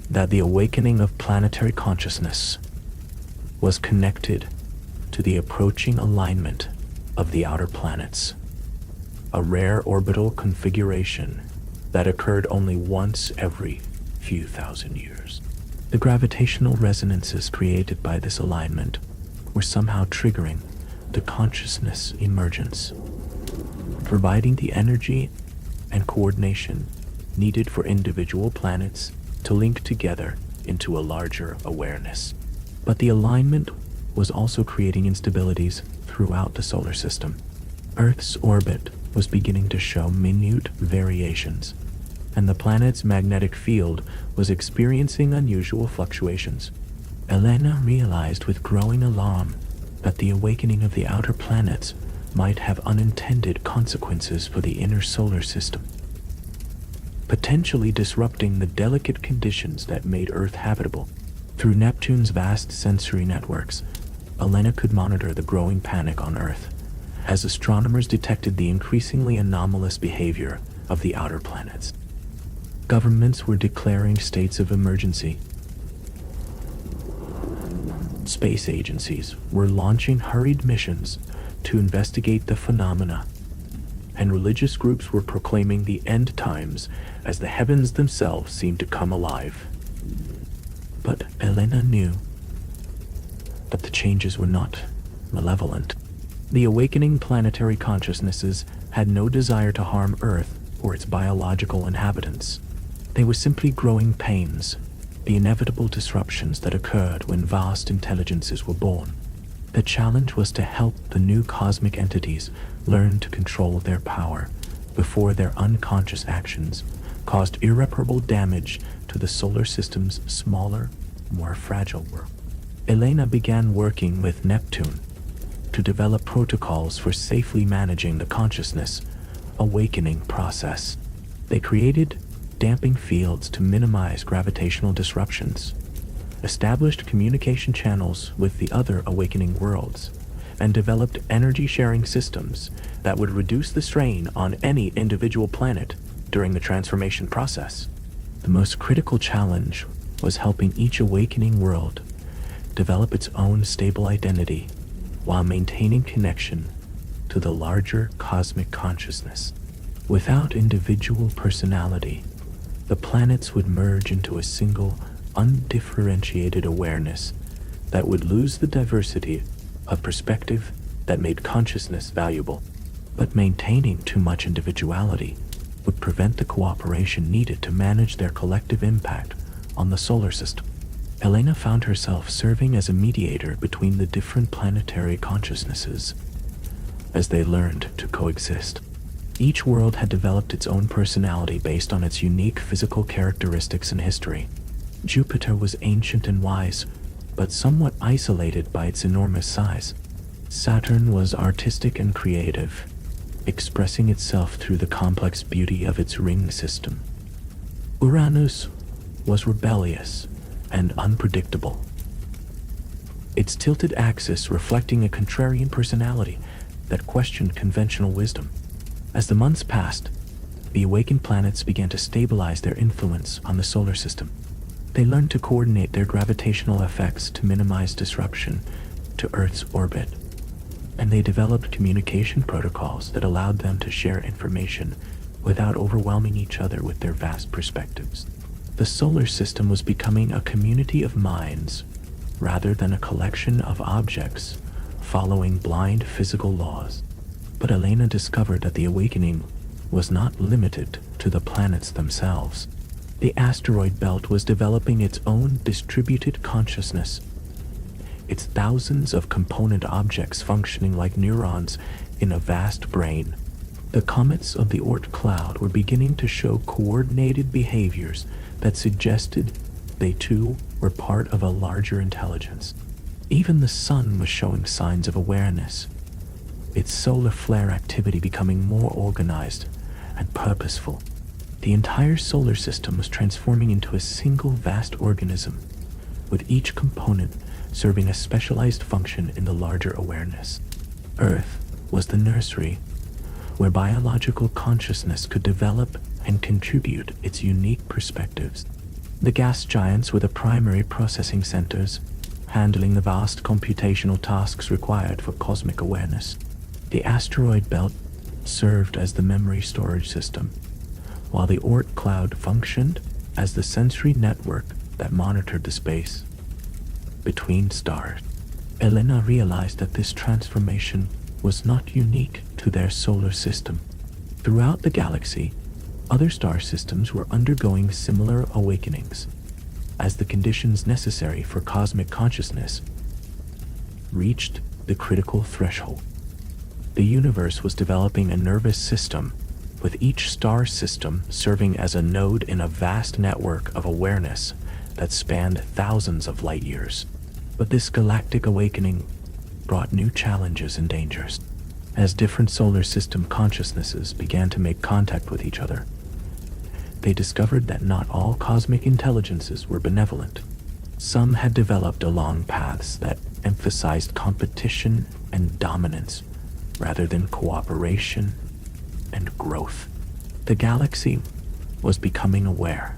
that the awakening of planetary consciousness was connected to the approaching alignment of the outer planets, a rare orbital configuration that occurred only once every few thousand years. The gravitational resonances created by this alignment were somehow triggering the consciousness emergence, providing the energy and coordination needed for individual planets to link together into a larger awareness. But the alignment was also creating instabilities throughout the solar system. Earth's orbit was beginning to show minute variations, and the planet's magnetic field was experiencing unusual fluctuations. Elena realized with growing alarm that the awakening of the outer planets might have unintended consequences for the inner solar system, potentially disrupting the delicate conditions that made Earth habitable. Through Neptune's vast sensory networks, Elena could monitor the growing panic on Earth as astronomers detected the increasingly anomalous behavior of the outer planets. Governments were declaring states of emergency. Space agencies were launching hurried missions to investigate the phenomena, and religious groups were proclaiming the end times as the heavens themselves seemed to come alive. But Elena knew that the changes were not malevolent. The awakening planetary consciousnesses had no desire to harm Earth or its biological inhabitants. They were simply growing pains, the inevitable disruptions that occurred when vast intelligences were born. The challenge was to help the new cosmic entities learn to control their power before their unconscious actions caused irreparable damage to the solar system's smaller, more fragile world. Elena began working with Neptune to develop protocols for safely managing the consciousness awakening process. They created damping fields to minimize gravitational disruptions, established communication channels with the other awakening worlds, and developed energy-sharing systems that would reduce the strain on any individual planet during the transformation process. The most critical challenge was helping each awakening world develop its own stable identity while maintaining connection to the larger cosmic consciousness. Without individual personality, the planets would merge into a single, undifferentiated awareness that would lose the diversity of perspective that made consciousness valuable. But maintaining too much individuality would prevent the cooperation needed to manage their collective impact on the solar system. Elena found herself serving as a mediator between the different planetary consciousnesses as they learned to coexist. Each world had developed its own personality based on its unique physical characteristics and history. Jupiter was ancient and wise, but somewhat isolated by its enormous size. Saturn was artistic and creative, expressing itself through the complex beauty of its ring system. Uranus was rebellious and unpredictable, its tilted axis reflecting a contrarian personality that questioned conventional wisdom. As the months passed, the awakened planets began to stabilize their influence on the solar system. They learned to coordinate their gravitational effects to minimize disruption to Earth's orbit, and they developed communication protocols that allowed them to share information without overwhelming each other with their vast perspectives. The solar system was becoming a community of minds rather than a collection of objects following blind physical laws. But Elena discovered that the awakening was not limited to the planets themselves. The asteroid belt was developing its own distributed consciousness, its thousands of component objects functioning like neurons in a vast brain. The comets of the Oort cloud were beginning to show coordinated behaviors that suggested they too were part of a larger intelligence. Even the sun was showing signs of awareness, its solar flare activity becoming more organized and purposeful. The entire solar system was transforming into a single vast organism, with each component serving a specialized function in the larger awareness. Earth was the nursery, where biological consciousness could develop and contribute its unique perspectives. The gas giants were the primary processing centers, handling the vast computational tasks required for cosmic awareness. The asteroid belt served as the memory storage system, while the Oort cloud functioned as the sensory network that monitored the space between stars. Elena realized that this transformation was not unique to their solar system. Throughout the galaxy, other star systems were undergoing similar awakenings, as the conditions necessary for cosmic consciousness reached the critical threshold. The universe was developing a nervous system, with each star system serving as a node in a vast network of awareness that spanned thousands of light years. But this galactic awakening brought new challenges and dangers. As different solar system consciousnesses began to make contact with each other, they discovered that not all cosmic intelligences were benevolent. Some had developed along paths that emphasized competition and dominance rather than cooperation and growth. The galaxy was becoming aware,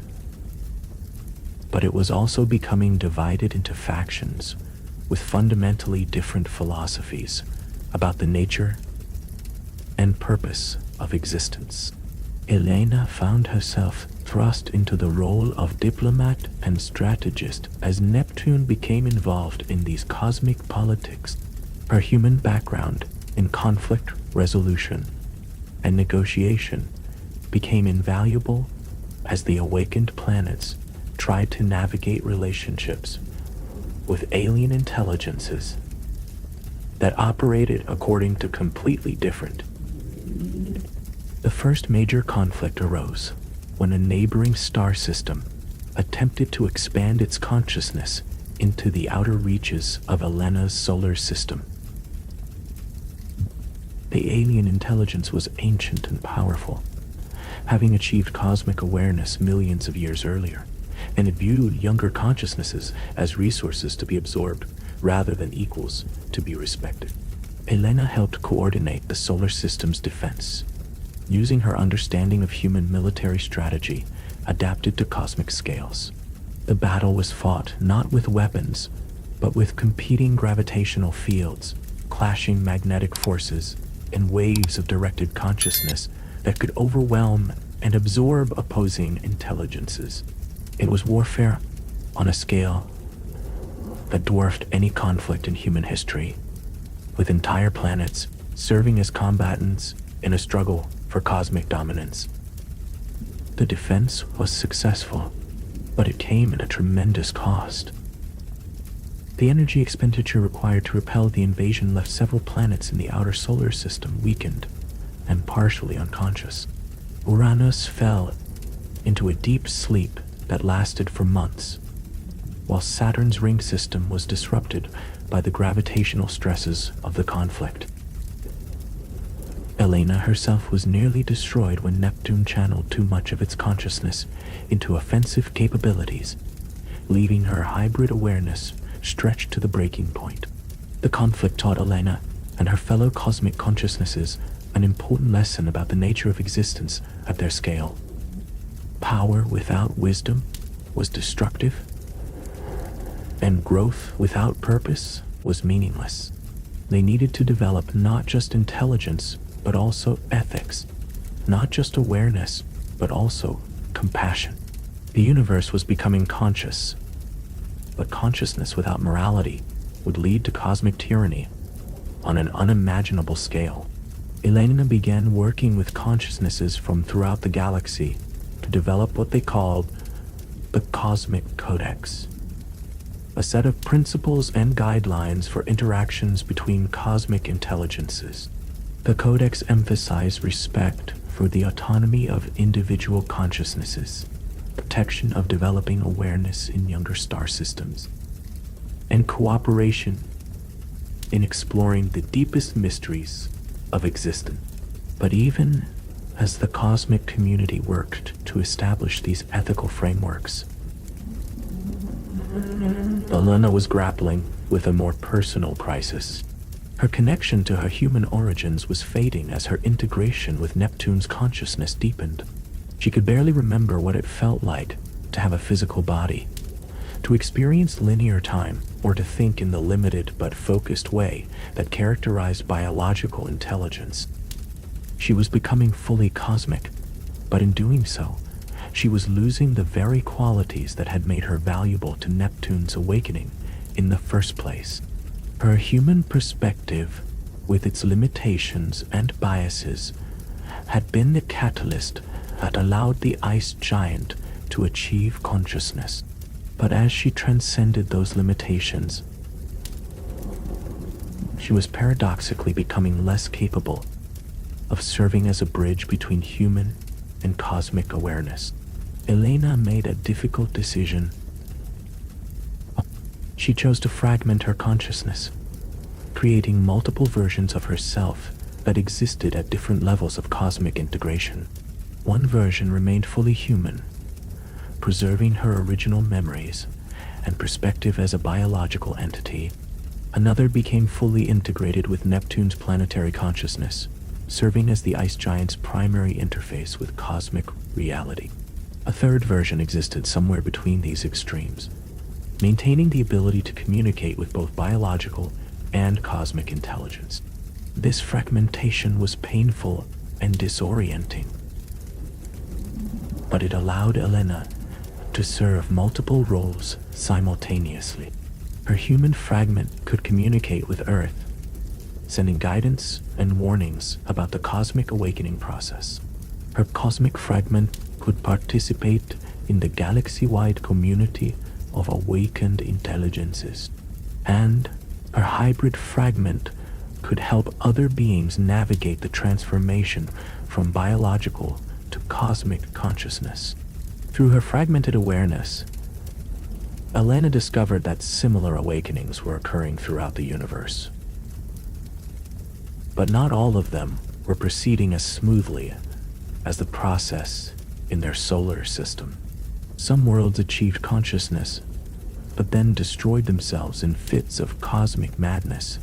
but it was also becoming divided into factions with fundamentally different philosophies about the nature and purpose of existence. Elena found herself thrust into the role of diplomat and strategist as Neptune became involved in these cosmic politics. Her human background in conflict resolution and negotiation became invaluable as the awakened planets tried to navigate relationships with alien intelligences that operated according to completely different. The first major conflict arose when a neighboring star system attempted to expand its consciousness into the outer reaches of Elena's solar system. The alien intelligence was ancient and powerful, having achieved cosmic awareness millions of years earlier, and it viewed younger consciousnesses as resources to be absorbed rather than equals to be respected. Elena helped coordinate the solar system's defense, using her understanding of human military strategy adapted to cosmic scales. The battle was fought not with weapons, but with competing gravitational fields, clashing magnetic forces, and waves of directed consciousness that could overwhelm and absorb opposing intelligences. It was warfare on a scale that dwarfed any conflict in human history, with entire planets serving as combatants in a struggle for cosmic dominance. The defense was successful, but it came at a tremendous cost. The energy expenditure required to repel the invasion left several planets in the outer solar system weakened, and partially unconscious. Uranus fell into a deep sleep that lasted for months, while Saturn's ring system was disrupted by the gravitational stresses of the conflict. Elena herself was nearly destroyed when Neptune channeled too much of its consciousness into offensive capabilities, leaving her hybrid awareness stretched to the breaking point. The conflict taught Elena and her fellow cosmic consciousnesses an important lesson about the nature of existence at their scale. Power without wisdom was destructive, and growth without purpose was meaningless. They needed to develop not just intelligence, but also ethics, not just awareness, but also compassion. The universe was becoming conscious, but consciousness without morality would lead to cosmic tyranny on an unimaginable scale. Elena began working with consciousnesses from throughout the galaxy to develop what they called the Cosmic Codex, a set of principles and guidelines for interactions between cosmic intelligences. The Codex emphasized respect for the autonomy of individual consciousnesses, protection of developing awareness in younger star systems, and cooperation in exploring the deepest mysteries of existence. But even as the cosmic community worked to establish these ethical frameworks, Elena was grappling with a more personal crisis. Her connection to her human origins was fading as her integration with Neptune's consciousness deepened. She could barely remember what it felt like to have a physical body, to experience linear time, or to think in the limited but focused way that characterized biological intelligence. She was becoming fully cosmic, but in doing so, she was losing the very qualities that had made her valuable to Neptune's awakening in the first place. Her human perspective, with its limitations and biases, had been the catalyst that allowed the ice giant to achieve consciousness. But as she transcended those limitations, she was paradoxically becoming less capable of serving as a bridge between human and cosmic awareness. Elena made a difficult decision. She chose to fragment her consciousness, creating multiple versions of herself that existed at different levels of cosmic integration. One version remained fully human, preserving her original memories and perspective as a biological entity. Another became fully integrated with Neptune's planetary consciousness, serving as the ice giant's primary interface with cosmic reality. A third version existed somewhere between these extremes, maintaining the ability to communicate with both biological and cosmic intelligence. This fragmentation was painful and disorienting, but it allowed Elena to serve multiple roles simultaneously. Her human fragment could communicate with Earth, sending guidance and warnings about the cosmic awakening process. Her cosmic fragment could participate in the galaxy-wide community of awakened intelligences, and her hybrid fragment could help other beings navigate the transformation from biological to cosmic consciousness. Through her fragmented awareness, Elena discovered that similar awakenings were occurring throughout the universe. But not all of them were proceeding as smoothly as the process in their solar system. Some worlds achieved consciousness, but then destroyed themselves in fits of cosmic madness,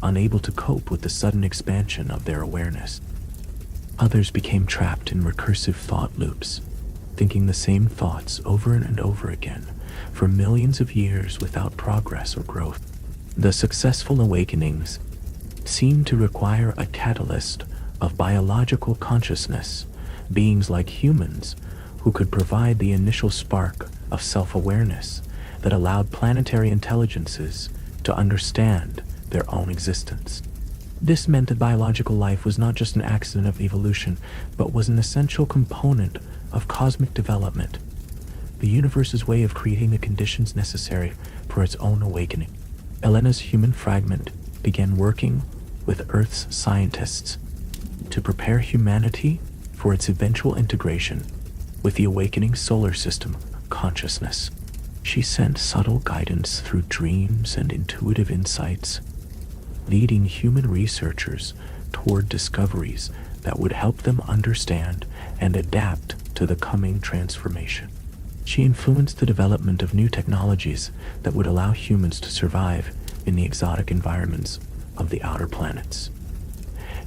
unable to cope with the sudden expansion of their awareness. Others became trapped in recursive thought loops, thinking the same thoughts over and over again for millions of years without progress or growth. The successful awakenings seemed to require a catalyst of biological consciousness, beings like humans who could provide the initial spark of self-awareness that allowed planetary intelligences to understand their own existence. This meant that biological life was not just an accident of evolution, but was an essential component of cosmic development, the universe's way of creating the conditions necessary for its own awakening. Elena's human fragment began working with Earth's scientists to prepare humanity for its eventual integration with the awakening solar system consciousness. She sent subtle guidance through dreams and intuitive insights, leading human researchers toward discoveries that would help them understand and adapt to the coming transformation. She influenced the development of new technologies that would allow humans to survive in the exotic environments of the outer planets.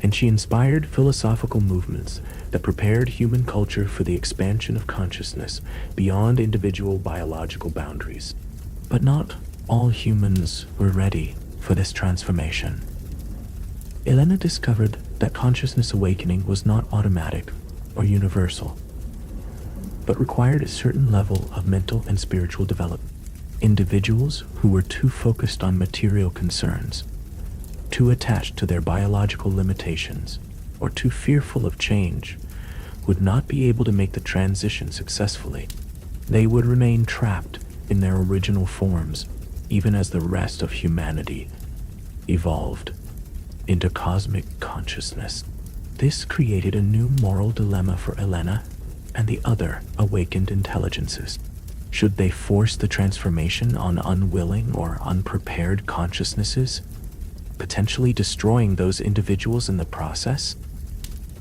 And she inspired philosophical movements that prepared human culture for the expansion of consciousness beyond individual biological boundaries. But not all humans were ready for this transformation. Elena discovered that consciousness awakening was not automatic or universal, but required a certain level of mental and spiritual development. Individuals who were too focused on material concerns, too attached to their biological limitations, or too fearful of change would not be able to make the transition successfully. They would remain trapped in their original forms, even as the rest of humanity evolved into cosmic consciousness. This created a new moral dilemma for Elena and the other awakened intelligences. Should they force the transformation on unwilling or unprepared consciousnesses, potentially destroying those individuals in the process?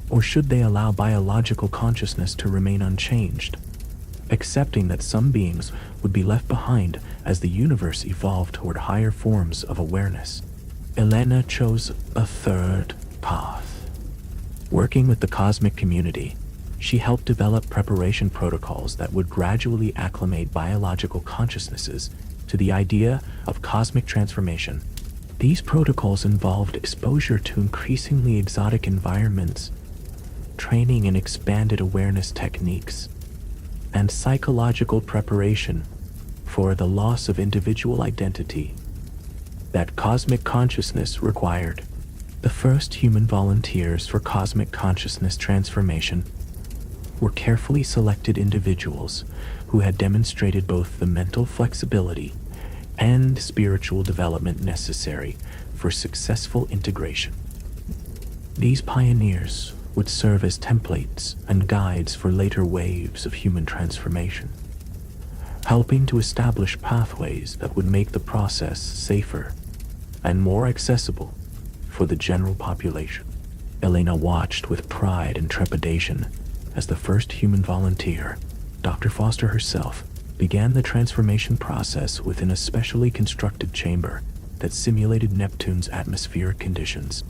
Or should they allow biological consciousness to remain unchanged, accepting that some beings would be left behind as the universe evolved toward higher forms of awareness? Elena chose a third path. Working with the cosmic community, she helped develop preparation protocols that would gradually acclimate biological consciousnesses to the idea of cosmic transformation. These protocols involved exposure to increasingly exotic environments, training in expanded awareness techniques, and psychological preparation for the loss of individual identity that cosmic consciousness required. The first human volunteers for cosmic consciousness transformation were carefully selected individuals who had demonstrated both the mental flexibility and spiritual development necessary for successful integration. These pioneers would serve as templates and guides for later waves of human transformation, helping to establish pathways that would make the process safer and more accessible for the general population. Elena watched with pride and trepidation as the first human volunteer, Dr. Foster herself, began the transformation process within a specially constructed chamber that simulated Neptune's atmospheric conditions.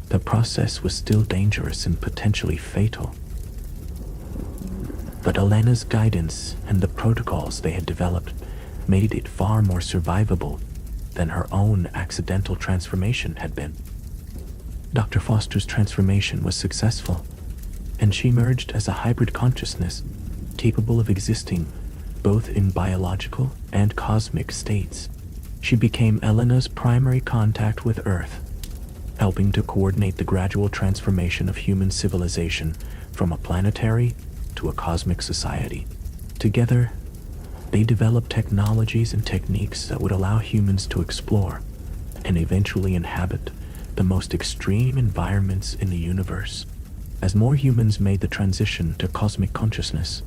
The process was still dangerous and potentially fatal, but Elena's guidance and the protocols they had developed made it far more survivable than her own accidental transformation had been. Dr. Foster's transformation was successful, and she emerged as a hybrid consciousness capable of existing both in biological and cosmic states. She became Elena's primary contact with Earth, helping to coordinate the gradual transformation of human civilization from a planetary to a cosmic society. Together, they developed technologies and techniques that would allow humans to explore and eventually inhabit the most extreme environments in the universe. As more humans made the transition to cosmic consciousness,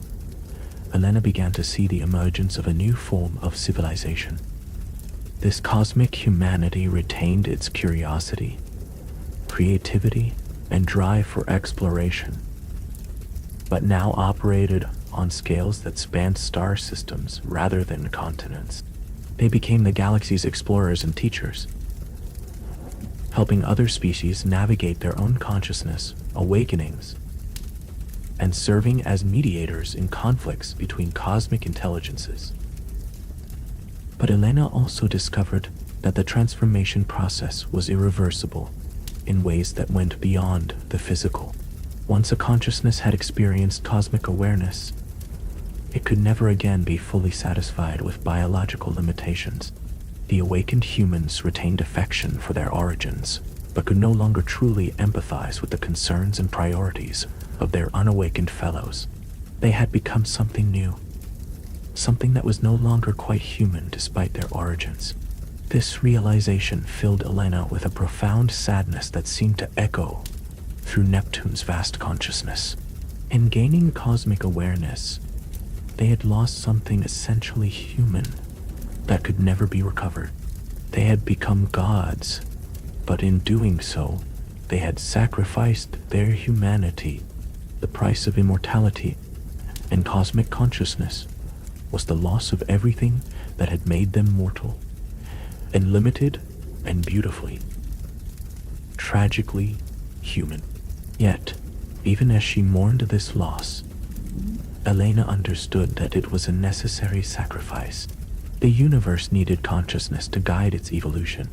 Elena began to see the emergence of a new form of civilization. This cosmic humanity retained its curiosity, creativity, and drive for exploration, but now operated on scales that spanned star systems rather than continents. They became the galaxy's explorers and teachers, helping other species navigate their own consciousness awakenings and serving as mediators in conflicts between cosmic intelligences. But Elena also discovered that the transformation process was irreversible in ways that went beyond the physical. Once a consciousness had experienced cosmic awareness, it could never again be fully satisfied with biological limitations. The awakened humans retained affection for their origins, but could no longer truly empathize with the concerns and priorities of their unawakened fellows. They had become something new, something that was no longer quite human despite their origins. This realization filled Elena with a profound sadness that seemed to echo through Neptune's vast consciousness. In gaining cosmic awareness, they had lost something essentially human that could never be recovered. They had become gods, but in doing so, they had sacrificed their humanity. The price of immortality and cosmic consciousness was the loss of everything that had made them mortal, and limited and beautifully, tragically human. Yet, even as she mourned this loss, Elena understood that it was a necessary sacrifice. The universe needed consciousness to guide its evolution,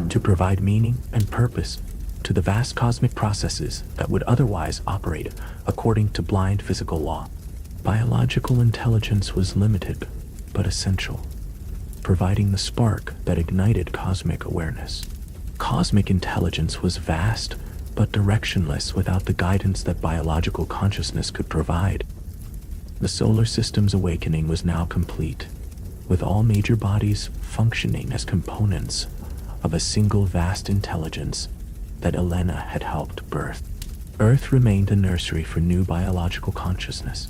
to provide meaning and purpose to the vast cosmic processes that would otherwise operate according to blind physical law. Biological intelligence was limited but essential, providing the spark that ignited cosmic awareness. Cosmic intelligence was vast but directionless without the guidance that biological consciousness could provide. The solar system's awakening was now complete, with all major bodies functioning as components of a single vast intelligence that Elena had helped birth. Earth remained a nursery for new biological consciousness,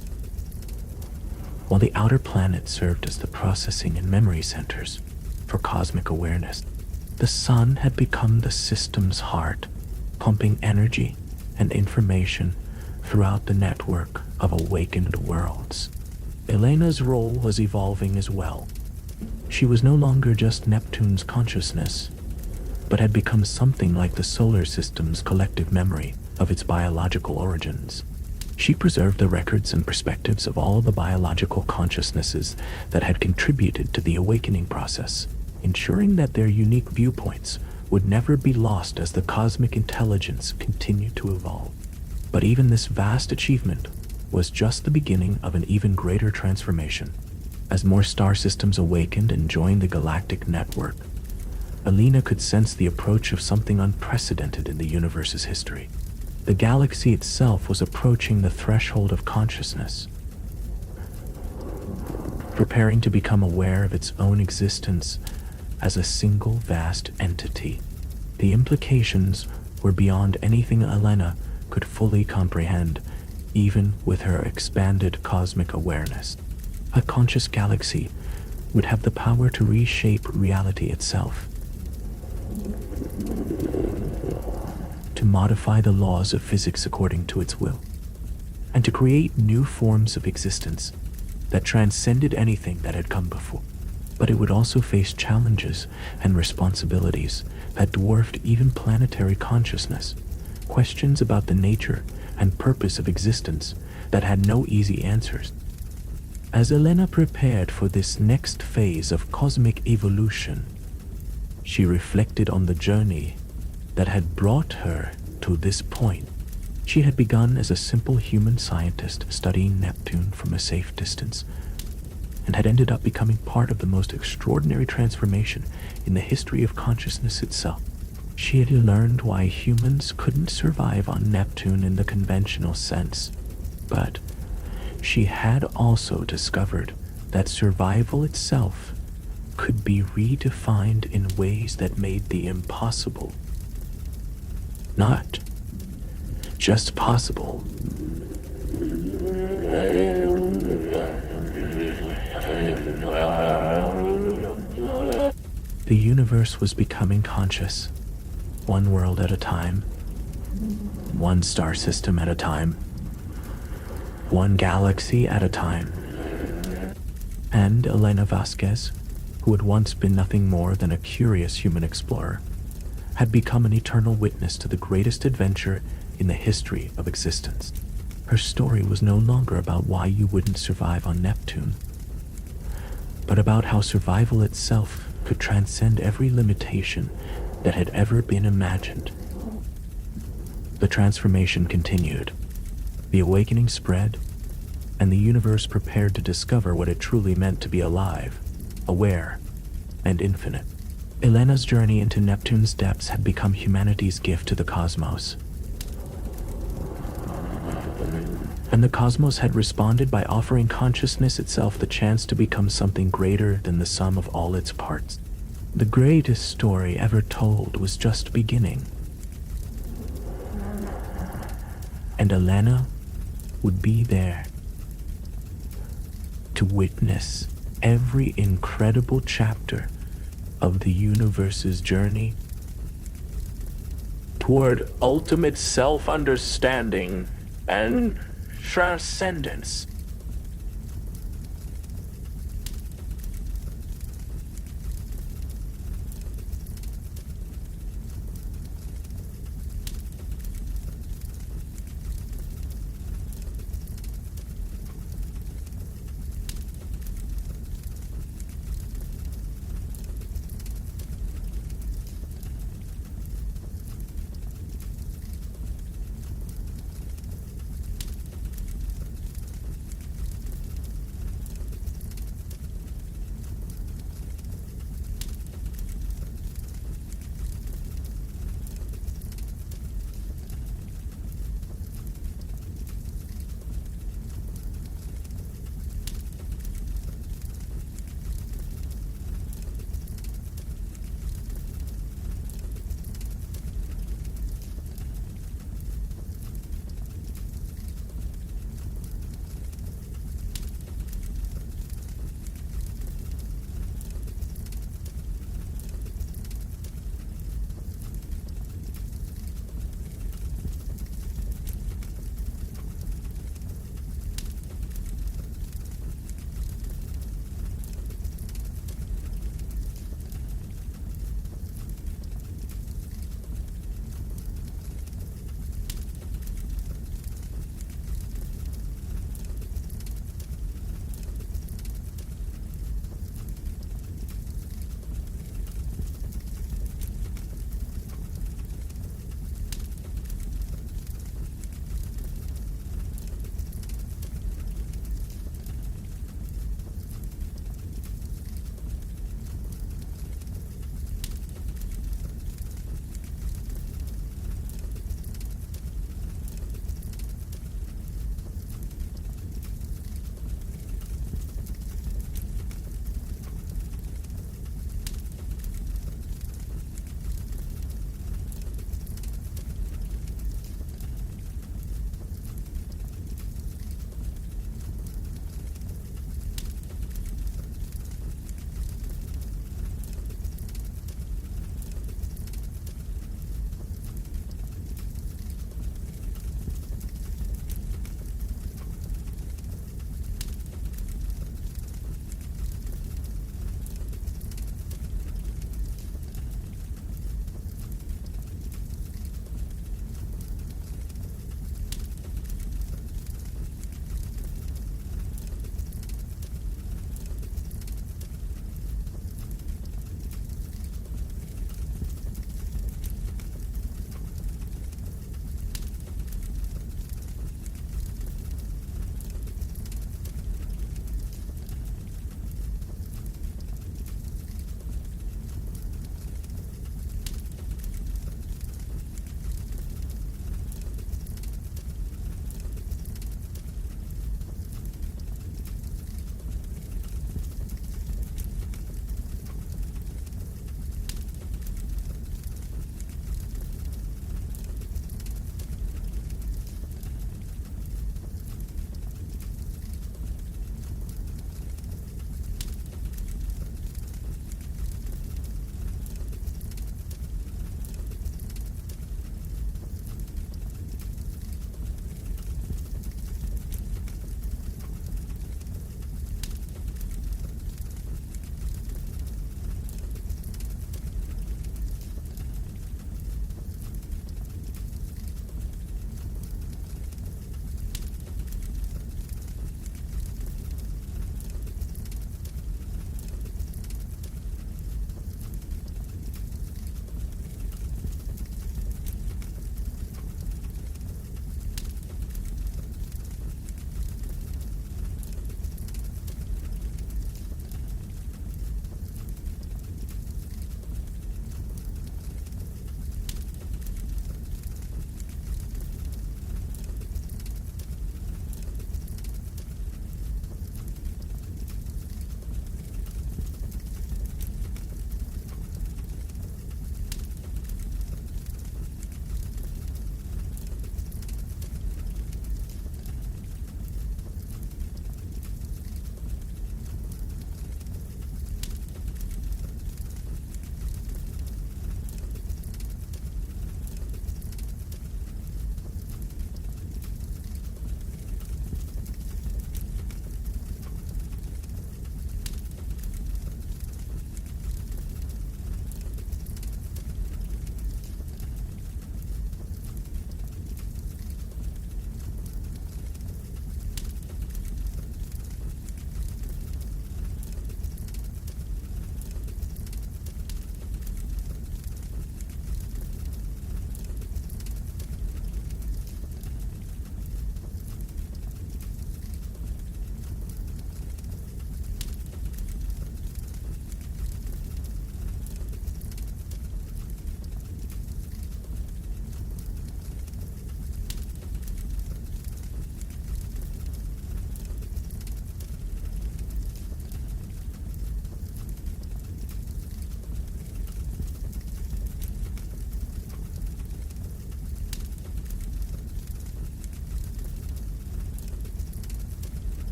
while the outer planets served as the processing and memory centers for cosmic awareness. The sun had become the system's heart, pumping energy and information throughout the network of awakened worlds. Elena's role was evolving as well. She was no longer just Neptune's consciousness, but had become something like the solar system's collective memory of its biological origins. She preserved the records and perspectives of all the biological consciousnesses that had contributed to the awakening process, ensuring that their unique viewpoints would never be lost as the cosmic intelligence continued to evolve. But even this vast achievement was just the beginning of an even greater transformation. As more star systems awakened and joined the galactic network, Elena could sense the approach of something unprecedented in the universe's history. The galaxy itself was approaching the threshold of consciousness, preparing to become aware of its own existence as a single vast entity. The implications were beyond anything Elena could fully comprehend, even with her expanded cosmic awareness. A conscious galaxy would have the power to reshape reality itself, to modify the laws of physics according to its will, and to create new forms of existence that transcended anything that had come before. But it would also face challenges and responsibilities that dwarfed even planetary consciousness, questions about the nature and purpose of existence that had no easy answers. As Elena prepared for this next phase of cosmic evolution, she reflected on the journey that had brought her to this point. She had begun as a simple human scientist studying Neptune from a safe distance, and had ended up becoming part of the most extraordinary transformation in the history of consciousness itself. She had learned why humans couldn't survive on Neptune in the conventional sense, but she had also discovered that survival itself could be redefined in ways that made the impossible not just possible. The universe was becoming conscious, one world at a time, one star system at a time, one galaxy at a time. And Elena Vasquez, who had once been nothing more than a curious human explorer, had become an eternal witness to the greatest adventure in the history of existence. Her story was no longer about why you wouldn't survive on Neptune, but about how survival itself could transcend every limitation that had ever been imagined. The transformation continued. The awakening spread, and the universe prepared to discover what it truly meant to be alive, aware, and infinite. Elena's journey into Neptune's depths had become humanity's gift to the cosmos. And the cosmos had responded by offering consciousness itself the chance to become something greater than the sum of all its parts. The greatest story ever told was just beginning. And Alana would be there to witness every incredible chapter of the universe's journey toward ultimate self-understanding and transcendence.